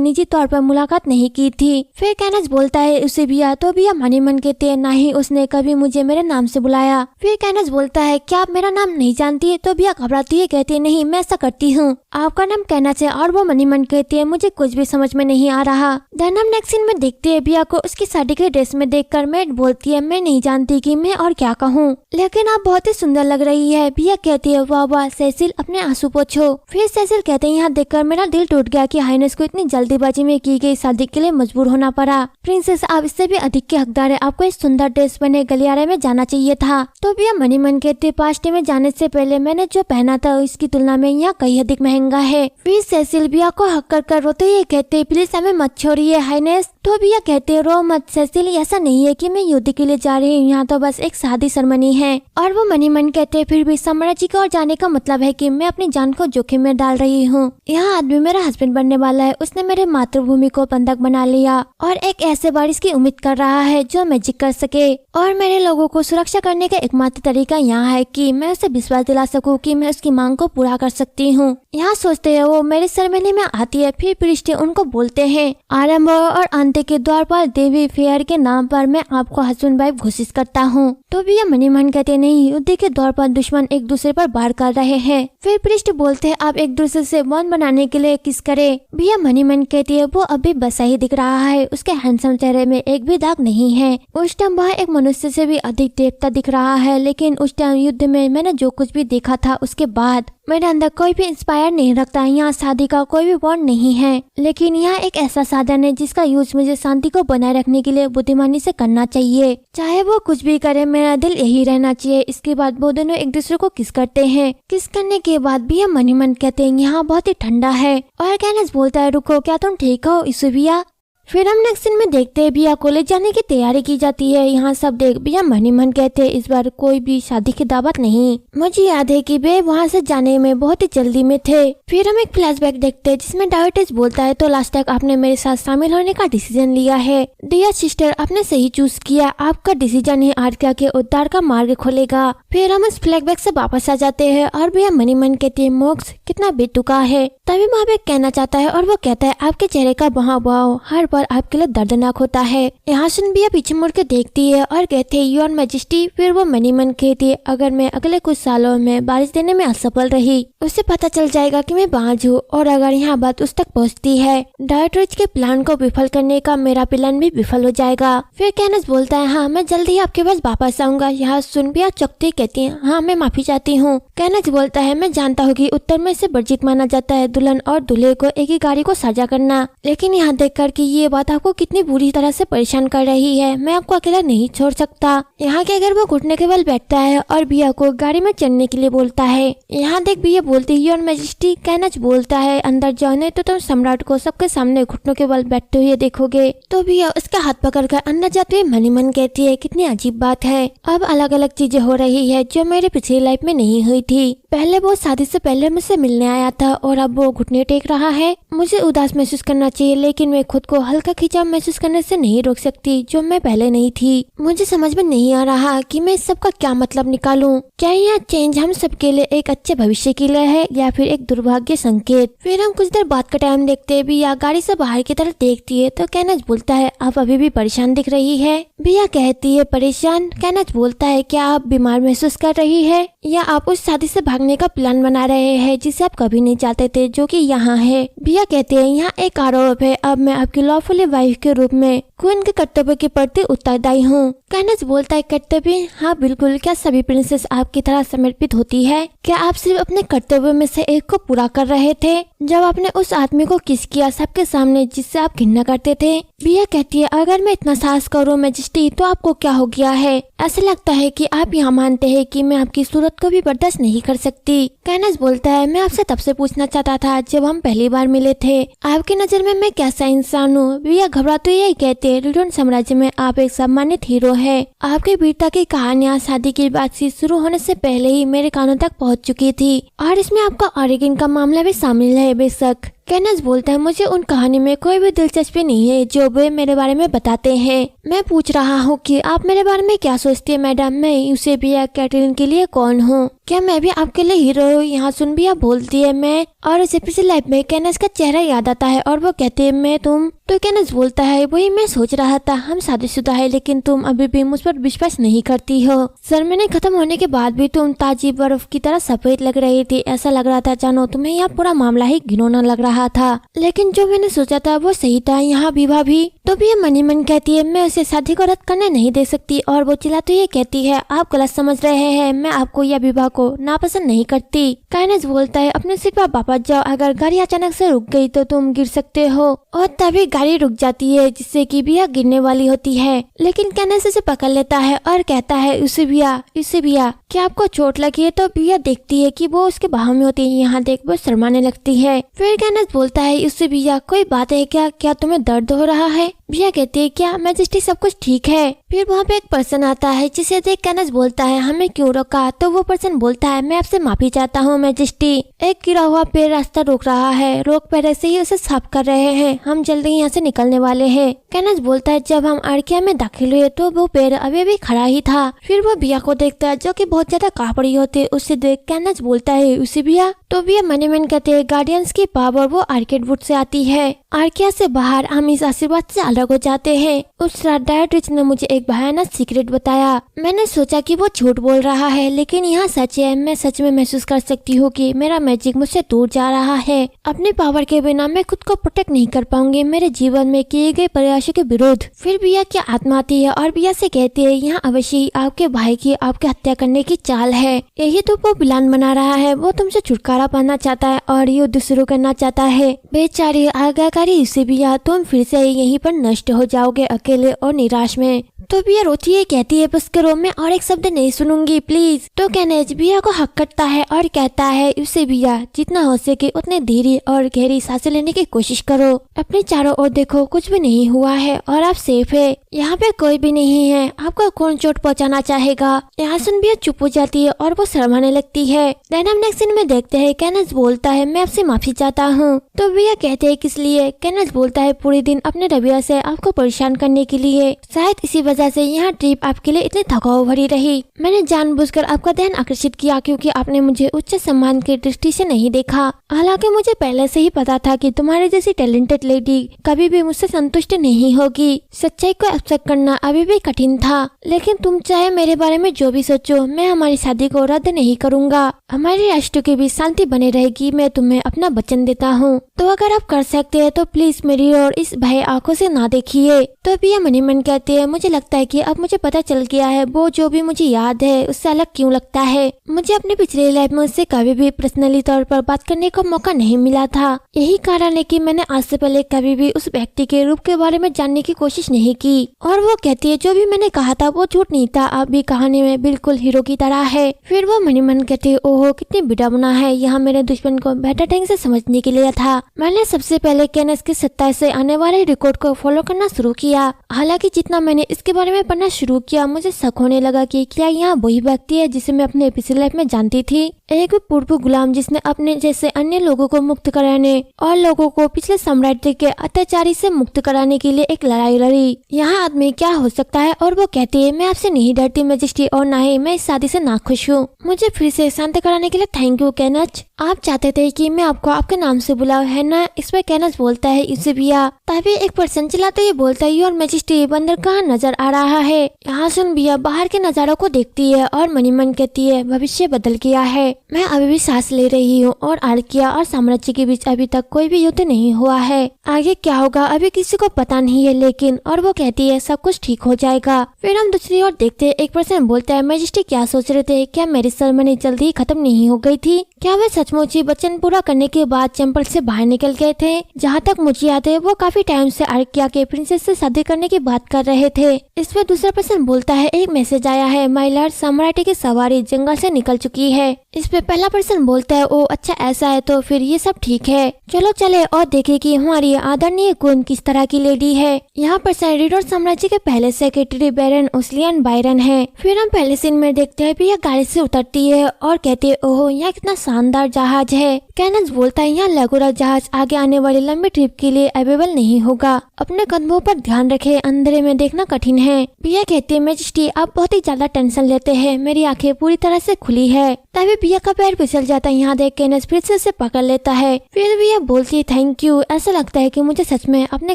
निजी तौर पर मुलाकात नहीं की थी। फिर कैनस बोलता है उसे बिया, तो बिया मनी मन कहते हैं, नहीं, उसने कभी मुझे मेरे नाम से बुलाया। फिर कैनस बोलता है, क्या आप मेरा नाम नहीं जानती है? तो बिया घबराती है, कहती है, नहीं, मैं ऐसा करती हूँ, आपका नाम कैनस है। और वो मनी मन कहती है, मुझे कुछ भी समझ में नहीं आ रहा। देन हम नेक्स्ट सीन में देखते हैं बिया को उसकी शादी के ड्रेस में देखकर मेट बोलती है, मैं नहीं जानती कि मैं और क्या कहूँ, लेकिन आप बहुत ही सुंदर लग रही है। बिया कहती है, वाह वाह सेसिल, अपने आंसू पोंछो। फिर सेसिल कहते हैं, यहाँ देखकर मेरा दिल टूट गया कि हाइनेस को इतनी जल्दीबाजी में की गई शादी के लिए मजबूर होना पड़ा। प्रिंसेस, आप इससे भी अधिक के हकदार है, आपको इस सुंदर ड्रेस बने गलियारे में जाना चाहिए था। तो बिया मनी मन कहते, पार्टी में जाने से पहले मैंने जो पहना था इसकी तुलना में यहाँ कहीं अधिक महंगा है। फिर सेसिल बिया को हक कर रोते हुए कहते, प्लीज हमें मत छोड़िए हाइनेस। तो बिया कहते, रो मत सेसिल, ऐसा नहीं है कि मैं युद्ध के लिए जा रही हूँ, यहाँ तो बस एक शादी सेरेमनी है। और वो मनी मन कहते, फिर भी सम्राट जी की ओर जाने का मतलब है कि मैं अपनी जान को जोखिम में डाल रही हूँ। यह आदमी मेरा हस्बैंड बनने वाला है। उसने मेरे मातृभूमि को बंधक बना लिया और एक ऐसे बारिश की उम्मीद कर रहा है जो मैजिक कर सके, और मेरे लोगों को सुरक्षा करने का एकमात्र तरीका यहाँ है कि मैं उसे विश्वास दिला सकूं कि मैं उसकी मांग को पूरा कर सकती हूँ। यहाँ सोचते हैं वो मेरे सरमनी में आती है। फिर पृष्ठ उनको बोलते हैं, आरंभ और अंत के द्वार पर देवी फेयर के नाम पर मैं आपको हस्बैंड वाइफ घोषित करता हूँ। तो भी मनी मन कहते नहीं, युद्ध के दौर पर दुश्मन एक दूसरे पर वार कर रहे हैं। फिर पृष्ठ बोलते हैं, आप एक दूसरे से बॉन्ड बनाने के लिए किस करे। भैया मनी मन कहती है, वो अभी बसा ही दिख रहा है, उसके हैंडसम चेहरे में एक भी दाग नहीं है। उस टाइम वह एक मनुष्य से भी अधिक देखता दिख रहा है, लेकिन उस टाइम युद्ध में मैंने जो कुछ भी देखा था उसके बाद मेरे अंदर कोई भी इंस्पायर नहीं रखता। यहाँ शादी का कोई भी बॉन्ड नहीं है, लेकिन यहाँ एक ऐसा साधन है जिसका यूज मुझे शांति को बनाए रखने के लिए बुद्धिमानी से करना चाहिए। चाहे वो कुछ भी करे, मेरा दिल यही रहना चाहिए। इसके बाद वो दोनों एक दूसरे को किस करते हैं। किस करने के बाद भी हम मन ही मन कहते हैं, यहाँ बहुत ही ठंडा है। और कैनस बोलता है, रुको, क्या तुम ठीक हो यूसुफिया। फिर हम नेक्स्ट सीन में देखते हैं बिया कॉलेज जाने की तैयारी की जाती है। यहाँ सब देख बिया मन ही मन कहते हैं, इस बार कोई भी शादी की दावत नहीं। मुझे याद है कि वे वहाँ से जाने में बहुत ही जल्दी में थे। फिर हम एक फ्लैशबैक देखते हैं जिसमें डायोटिस बोलता है, तो लास्ट तक आपने मेरे साथ शामिल होने का डिसीजन लिया है। डियर सिस्टर, आपने सही चूज किया। आपका डिसीजन ही आर्या के उद्धार का मार्ग खोलेगा। फिर हम इस फ्लैशबैक से वापस आ जाते हैं और बिया मन ही मन कहती है, मोक्ष कितना बेतुका है। तभी महाबेग कहना चाहता है और वो कहता है, आपके चेहरे का बहाव हर बार आपके लिए दर्दनाक होता है। यहाँ सुन बिया पीछे मुड़ के देखती है और कहते हैं, योर मैजेस्टी। फिर वो मनी मन कहती है, अगर मैं अगले कुछ सालों में बारिश देने में असफल रही, उसे पता चल जाएगा कि मैं बाज हूँ, और अगर यहाँ बात उस तक पहुँचती है, डायट्रिच के प्लान को विफल करने का मेरा प्लान भी विफल हो जाएगा। फिर कैनस बोलता है, हाँ मैं जल्दी ही आपके पास वापस आऊंगा। यहाँ सुन बिया चौंकती कहती है, हाँ मैं माफी चाहती हूँ। कैनस बोलता है, मैं जानता हूँ कि उत्तर में से वर्जित माना जाता है दुल्हन और दूल्हे को एक ही गाड़ी को साझा करना, लेकिन यहाँ देखकर कि ये बात आपको कितनी बुरी तरह से परेशान कर रही है, मैं आपको अकेला नहीं छोड़ सकता। यहाँ के अगर वो घुटने के बल बैठता है और बिया को गाड़ी में चढ़ने के लिए बोलता है। यहाँ देख बिया बोलती है, योर मैजेस्टी। कैनच बोलता है, अंदर जाओ नहीं तो तुम सम्राट को सबके सामने घुटनों के बल बैठते हुए देखोगे। तो बिया उसका हाथ पकड़कर अंदर जाते हुए मनी मन कहती है, कितनी अजीब बात है, अब अलग अलग चीजें हो रही है जो मेरे पिछली लाइफ में नहीं हुई थी। पहले वो शादी से पहले मुझसे मिलने आया था और अब वो घुटने टेक रहा है। मुझे उदास महसूस करना चाहिए, लेकिन मैं खुद को हल्का खिंचाव महसूस करने से नहीं रोक सकती, जो मैं पहले नहीं थी। मुझे समझ में नहीं आ रहा कि मैं इस सब का क्या मतलब निकालूं। क्या यह चेंज हम सबके लिए एक अच्छे भविष्य के लिए है या फिर एक दुर्भाग्य संकेत। फिर हम कुछ देर बाद का टाइम देखते हैं। बिया गाड़ी से बाहर की तरफ देखती है तो कैनच बोलता है, आप अभी भी परेशान दिख रही है। बिया कहती है, परेशान। कैनच बोलता है, क्या आप बीमार महसूस कर रही है या आप उस शादी से भागने का प्लान बना रहे हैं जिसे आप कभी नहीं चाहते थे, जो कि यहाँ है। बिया कहते हैं, यहाँ एक आरोप है, अब मैं आपकी लॉफुल वाइफ के रूप में क्वीन के कर्तव्य के प्रति उत्तरदायी हूँ। कैनस बोलता है, कर्तव्य? हाँ बिल्कुल। क्या सभी प्रिंसेस आपकी तरह समर्पित होती है? क्या आप सिर्फ अपने कर्तव्य में से एक को पूरा कर रहे थे जब आपने उस आदमी को किस किया सबके सामने जिससे आप घृणा करते थे? बिया कहती है, अगर मैं इतना साहस करूँ मैजेस्टी तो आपको क्या हो गया है? ऐसा लगता है कि आप यहाँ मानते हैं कि मैं आपकी सूरत को भी बर्दाश्त नहीं कर सकती। कैनस बोलता है, मैं आपसे तब से पूछना चाहता था जब हम पहली बार मिले थे, आपकी नजर में मैं कैसा इंसान हूँ? बिया घबराते यही कहते हैं, रुडन साम्राज्य में आप एक सम्मानित हीरो है। आपकी वीरता की कहानियाँ शादी की बातचीत शुरू होने से पहले ही मेरे कानों तक पहुँच चुकी थी और इसमें आपका ऑरिजिन का मामला भी शामिल है। बेशक। कैनस बोलता है, मुझे उन कहानी में कोई भी दिलचस्पी नहीं है जो वे मेरे बारे में बताते हैं। मैं पूछ रहा हूँ कि आप मेरे बारे में क्या सोचती है मैडम? मैं यूसेबिया कैटरीन के लिए कौन हूँ? क्या मैं भी आपके लिए हीरो हूँ? यहाँ सुन बिया बोलती है, मैं। और उसे पिछली लाइफ में कैनस का चेहरा याद आता है और वो कहते है, मैं तुम। तो कैनस बोलता है, वही मैं सोच रहा था, हम शादीशुदा है लेकिन तुम अभी भी मुझ पर विश्वास नहीं करती हो। सरमनी खत्म होने के बाद भी तुम ताजी बर्फ की तरह सफेद लग रही थी। ऐसा लग रहा था जानो तुम्हें यह पूरा मामला ही घिनौना लग रहा था, लेकिन जो मैंने सोचा था वो सही था। यहाँ विवाह भी। तो भी मनी मन कहती है, मैं उसे शादी को रद्द करने नहीं दे सकती और वो चिल्लाते हुए कहती है, आप गलत समझ रहे हैं, मैं आपको यह विवाह को नापसंद नहीं करती। कैनस बोलता है, अपने सीट पर वापस जाओ, अगर गाड़ी अचानक से रुक गई तो तुम गिर सकते हो। और तभी गाड़ी रुक जाती है जिससे कि बिया गिरने वाली होती है, लेकिन कैनस उसे पकड़ लेता है और कहता है, यूसेबिया क्या आपको चोट लगी है? तो बिया देखती है कि वो उसके बाहों में होती है। यहाँ देख वो शर्माने लगती है। फिर कैनस बोलता है, यूसेबिया कोई बात है क्या? क्या तुम्हें दर्द हो रहा है? भैया कहती है क्या मैजेस्टी सब कुछ ठीक है। फिर वहाँ पे एक पर्सन आता है जिसे देख कैनस बोलता है हमें क्यों रोका। तो वो पर्सन बोलता है मैं आपसे माफी चाहता हूँ मैजेस्टी, एक गिरा हुआ पेड़ रास्ता रोक रहा है, रोक पहले से ही उसे साफ कर रहे हैं, हम जल्दी यहाँ से निकलने वाले हैं। कैनस बोलता है जब हम आर्किया में दाखिल हुए तो वो पेड़ अभी भी खड़ा ही था। फिर वो भैया को देखता है जो कि बहुत ज्यादा कापड़ी होते, उससे देख कैनस बोलता है उसी भैया। तो भैया मनी मन कहते हैं गार्डियंस की पावर वो आर्केड वुड से आती है। आर्किया से बाहर हम इस आशीर्वाद से अलग हो जाते हैं। उस रात डायरेक्ट्रिक्स ने मुझे एक भयानक सीक्रेट बताया। मैंने सोचा कि वो झूठ बोल रहा है लेकिन यहाँ सच है। मैं सच में महसूस कर सकती हूँ कि मेरा मैजिक मुझसे दूर जा रहा है। अपनी पावर के बिना मैं खुद को प्रोटेक्ट नहीं कर पाऊंगी मेरे जीवन में किए गए प्रयासों के विरुद्ध। फिर भैया की आत्मा आती है और भैया से कहती है यहाँ अवश्य ही आपके भाई की आपकी हत्या करने की चाल है। यही तो वो प्लान बना रहा है। वो तुमसे छुटकारा पाना चाहता है और युद्ध शुरू करना चाहता है। बेचारी आज्ञाकारी उसे भैया तुम फिर से यहीं पर नष्ट हो जाओगे अकेले और निराश में। तो भैया रोती है कहती है बस करो, मैं और एक शब्द नहीं सुनूंगी प्लीज। तो कैनेज भैया को हक करता है और कहता है उसे भैया जितना हो सके उतने धीरे और गहरी सांसें लेने की कोशिश करो। अपने चारों ओर देखो कुछ भी नहीं हुआ है और आप सेफ है। यहाँ पे कोई भी नहीं है, आपको कौन चोट पहुँचाना चाहेगा। यहाँ सुन भैया चुप हो जाती है और वो शर्माने लगती है। देन हम नेक्स्ट सीन में देखते हैं कैनेज बोलता है मैं आपसे माफी चाहता हूँ। तो भैया कहते हैं किस लिए। कैनेज बोलता है पूरे दिन अपने रवैया से आपको परेशान करने के लिए, शायद इसी वजह से यहाँ ट्रिप आपके लिए इतनी थकाऊ भरी रही। मैंने जानबूझकर आपका ध्यान आकर्षित किया क्योंकि आपने मुझे उच्च सम्मान की दृष्टि से नहीं देखा। हालांकि मुझे पहले से ही पता था कि तुम्हारे जैसी टैलेंटेड लेडी कभी भी मुझसे संतुष्ट नहीं होगी। सच्चाई को एक्सेप्ट करना अभी भी कठिन था, लेकिन तुम चाहे मेरे बारे में जो भी सोचो मैं हमारी शादी को रद्द नहीं करूँगा। हमारे राष्ट्र के बीच शांति बने रहेगी, मैं तुम्हें अपना वचन देता हूँ। तो अगर आप कर सकते हैं तो प्लीज मेरी और इस भय आंखों से ना देखिए। तो भैया मनी मन कहते हैं मुझे लगता है कि अब मुझे पता चल गया है वो जो भी मुझे याद है उससे अलग क्यों लगता है। मुझे अपने पिछले लाइफ में उससे कभी भी पर्सनली तौर पर बात करने का मौका नहीं मिला था। यही कारण है कि मैंने आज से पहले कभी भी उस व्यक्ति के रूप के बारे में जानने की कोशिश नहीं की। और वो कहती है जो भी मैंने कहा था वो झूठ नहीं था, आप भी कहानी में बिल्कुल हीरो की तरह है। फिर वो मनी मन कहती है ओहो कितनी विडम्बना है, यहाँ मेरे दुश्मन को बेटर ढंग से समझने के लिए था। मैंने सबसे पहले कैनेस की सत्ता से आने वाले रिकॉर्ड को फॉलो करना शुरू किया। हालांकि जितना मैंने इसके बारे में पढ़ना शुरू किया मुझे शक होने लगा कि क्या यहाँ वही व्यक्ति है जिसे मैं अपने पिछले लाइफ में जानती थी। एक पूर्व गुलाम जिसने अपने जैसे अन्य लोगों को मुक्त कराने और लोगों को पिछले साम्राज्य के अत्याचारी से मुक्त कराने के लिए एक लड़ाई लड़ी। यहाँ आदमी क्या हो सकता है। और वो कहती है मैं आपसे नहीं डरती मैजेस्टी और ना ही मैं इस शादी से नाखुश हूँ। मुझे फिर से शांत कराने के लिए थैंक यू कैनच। आप चाहते थे कि मैं आपको आपके नाम से बुलाऊं है ना। इस पर कैनच बोलता है इसे भैया। तभी एक पर्सन चिल्लाते हुए बोलता है और मैजेस्टी बंदर कहाँ नजर आ रहा है। यहाँ सुन भैया बाहर के नजारों को देखती है और मनी मन कहती है भविष्य बदल गया है, मैं अभी भी सांस ले रही हूँ और आर्किया और साम्राज्य के बीच अभी तक कोई भी युद्ध नहीं हुआ है। आगे क्या होगा अभी किसी को पता नहीं है लेकिन। और वो कहती है सब कुछ ठीक हो जाएगा। फिर हम दूसरी ओर देखते हैं एक पर्सन बोलता है मैजेस्टी क्या सोच रहे थे, क्या मेरी सेरेमनी जल्दी ही खत्म नहीं हो गई थी। क्या वे सचमुच ही वचन पूरा करने के बाद चैंपल से बाहर निकल गए थे। जहाँ तक मुझे याद है वो काफी टाइम से आर्किया के प्रिंसेस से शादी करने की बात कर रहे थे। इस पे दूसरा पर्सन बोलता है एक मैसेज आया है, माय लॉर्ड सम्राट की सवारी जंगल से निकल चुकी है। इस पे पहला पर्सन बोलता है ओ अच्छा ऐसा है तो फिर ये सब ठीक है, चलो चले और देखे कि हमारी आदरणीय गुण किस तरह की लेडी है। यहाँ पर सैरिडोर साम्राज्य के पहले सेक्रेटरी बैरन ओस्लियन बायरन है। फिर हम पहले सीन में देखते हैं भी यह गाड़ी से उतरती है और कहती है ओहो यहाँ कितना शानदार जहाज है। कैनस बोलता है यहाँ लगोरा जहाज आगे आने वाली लंबी ट्रिप के लिए अवेलेबल नहीं होगा, अपने कदमों पर ध्यान रखे, अंधेरे में देखना कठिन है। पिया कहती है मैजेस्टी आप बहुत ही ज्यादा टेंशन लेते हैं, मेरी आंखें पूरी तरह से खुली है। तभी पिया का पैर फिसल जाता है। यहाँ देख कैनस फिर से उसे पकड़ लेता है। फिर पिया बोलती है थैंक यू, ऐसा लगता है कि मुझे सच में अपने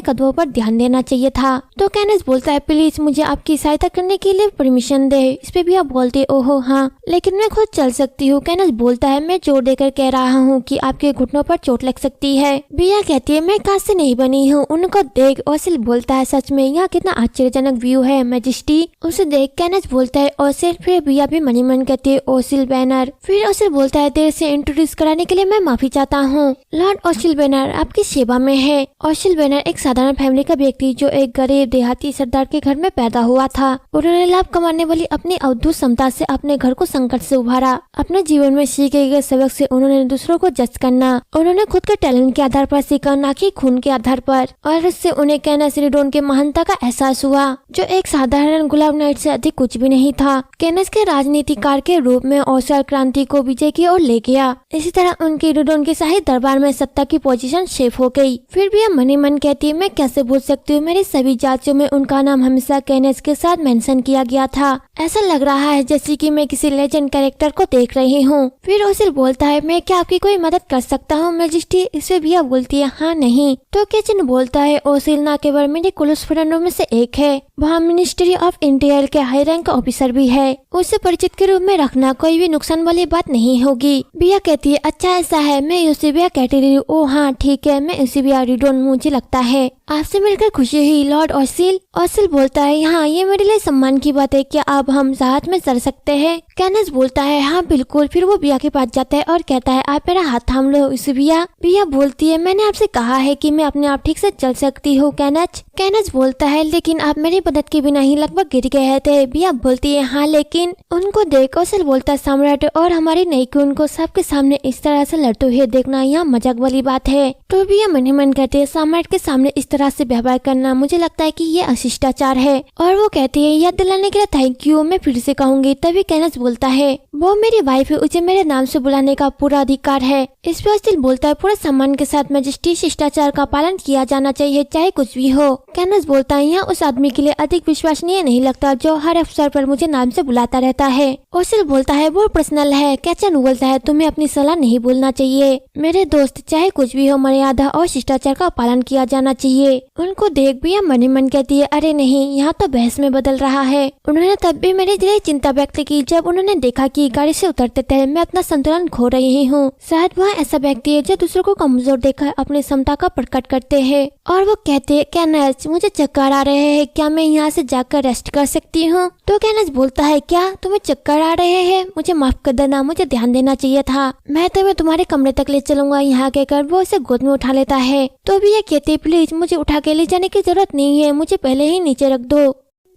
कदमों पर ध्यान देना चाहिए था। तो कैनस बोलता है प्लीज मुझे आपकी सहायता करने के लिए परमिशन दे। इस पे पिया बोलती है ओहो हाँ लेकिन मैं खुद चल सकती हूँ। कैनस बोलता है मैं जोर देकर कह रहा हूँ कि आपके घुटनों पर चोट लग सकती है। पिया कहती है मैं कांच से नहीं बनी हूँ, उनको देख। ओसिल बोलता है सच में यहाँ कितना आश्चर्यजनक व्यू है मैजेस्टी। उसे देख कैनेस बोलता है ओसिल, फिर बिया भी मनी मन कहती है ओसिल बैनर। फिर ओसिल बोलता है देर से इंट्रोड्यूस कराने के लिए मैं माफी चाहता हूँ। लॉर्ड ओसिल बैनर आपकी सेवा में है। ओसिल बैनर एक साधारण फैमिली का व्यक्ति जो एक गरीब देहाती सरदार के घर में पैदा हुआ था। उन्होंने लाभ कमाने वाली अपनी अद्भुत क्षमता से अपने घर को संकट से उभारा। अपने जीवन में सीखे गए सबक से उन्होंने दूसरों को जज करना, उन्होंने खुद के टैलेंट के आधार पर सीखा, ना कि खून के आधार पर। और इससे उन्हें कैनेस रिडोन के महानता का एहसास हुआ, जो एक साधारण गुलाम नाइट से अधिक कुछ भी नहीं था। कैनेस के राजनीतिकार के रूप में ओसल क्रांति को विजय की ओर ले गया। इसी तरह उनकी रिडोन के शाही दरबार में सत्ता की पोजीशन सेफ हो गई। फिर भी मनी मन कहती है मैं कैसे भूल सकती हूँ, मेरी सभी जांचों में उनका नाम हमेशा कैनेस के साथ मेंशन किया गया था। ऐसा लग रहा है जैसे कि मैं किसी लेजेंड कैरेक्टर को देख रही हूँ। फिर ओसिल बोलता है मैं क्या आपकी कोई मदद कर सकता हूँ मैजेस्टी। इसे बिया बोलती है हाँ नहीं। तो किचन बोलता है ओसिल ना केवल मेरे क्लोज फ्रेंडों में से एक है, वहाँ मिनिस्ट्री ऑफ इंटीरियर के हाई रैंक ऑफिसर भी है। उसे परिचित के रूप में रखना कोई भी नुकसान वाली बात नहीं होगी। बिया कहती है अच्छा ऐसा है, मैं यूसेबिया कैटेगरी। ओ हाँ ठीक है, मैं यूसेबिया रिडोन। मुझे लगता है आपसे मिलकर खुशी हुई लॉर्ड ओसिल। ओसिल बोलता है हाँ ये मेरे लिए सम्मान की बात है, क्या अब हम साथ में चल सकते हैं। कैनेस बोलता है हाँ बिल्कुल। फिर वो बिया के पास जाता है और कहता है आप मेरा हाथ थाम लो यूसेबिया। बिया बोलती है मैंने आपसे कहा है कि मैं अपने आप ठीक से चल सकती हूँ कैनेस। कैनेस बोलता है लेकिन आप मेरी मदद के बिना ही लगभग गिर गए थे। बिया बोलती है हाँ लेकिन। उनको देख ओसिल बोलता है सम्राट और हमारी नई क्वीन को सबके सामने इस तरह से लड़ते हुए देखना यहाँ मजाक वाली बात है। तो बिया मन ही मन कहते हैं सम्राट के सामने इस तरह से व्यवहार करना मुझे लगता है कि ये अशिष्टाचार है। और वो कहती है याद दिलाने के लिए थैंक यू, मैं फिर से कहूंगी। तभी कैनेस बोलता है वो मेरी वाइफ है, उसे मेरे नाम से बुलाने का पूरा अधिकार है। इस पर ओसिल बोलता है पूरे सम्मान के साथ मैजेस्टी शिष्टाचार का पालन किया जाना चाहिए चाहे कुछ भी हो। कैनेस बोलता है यहाँ उस आदमी के लिए अधिक विश्वसनीय नहीं लगता जो हर अवसर पर मुझे नाम से बुलाता रहता है। ओसिल बोलता है वो पर्सनल है। कैचन बोलता है तुम्हें अपनी सलाह नहीं भूलना चाहिए मेरे दोस्त, चाहे कुछ भी हो मर्यादा और शिष्टाचार का पालन किया जाना चाहिए। उनको देख भी मन ही मन कहती है अरे नहीं, यहाँ तो बहस में बदल रहा है। उन्होंने तब भी मेरी दिली चिंता व्यक्त की जब उन्होंने देखा कि गाड़ी से उतरते थे मैं अपना संतुलन खो रही हूँ। शायद वह ऐसा व्यक्ति है जो दूसरों को कमजोर देखकर अपनी क्षमता का प्रकट करते हैं। और वो कहते हैं कैनेस मुझे चक्कर आ रहे हैं, क्या मैं यहाँ से जाकर रेस्ट कर सकती हूँ। तो कैनेस बोलता है क्या तुम्हें चक्कर आ रहे हैं, मुझे माफ कर देना, मुझे ध्यान देना चाहिए था। मैं तुम्हें तुम्हारे कमरे तक ले चलूंगा। यहाँ कहकर वो उसे गोद में उठा लेता है। तो भी ये कहते प्लीज मुझे उठा के ले जाने की जरूरत नहीं है, मुझे पहले ही नीचे रख दो।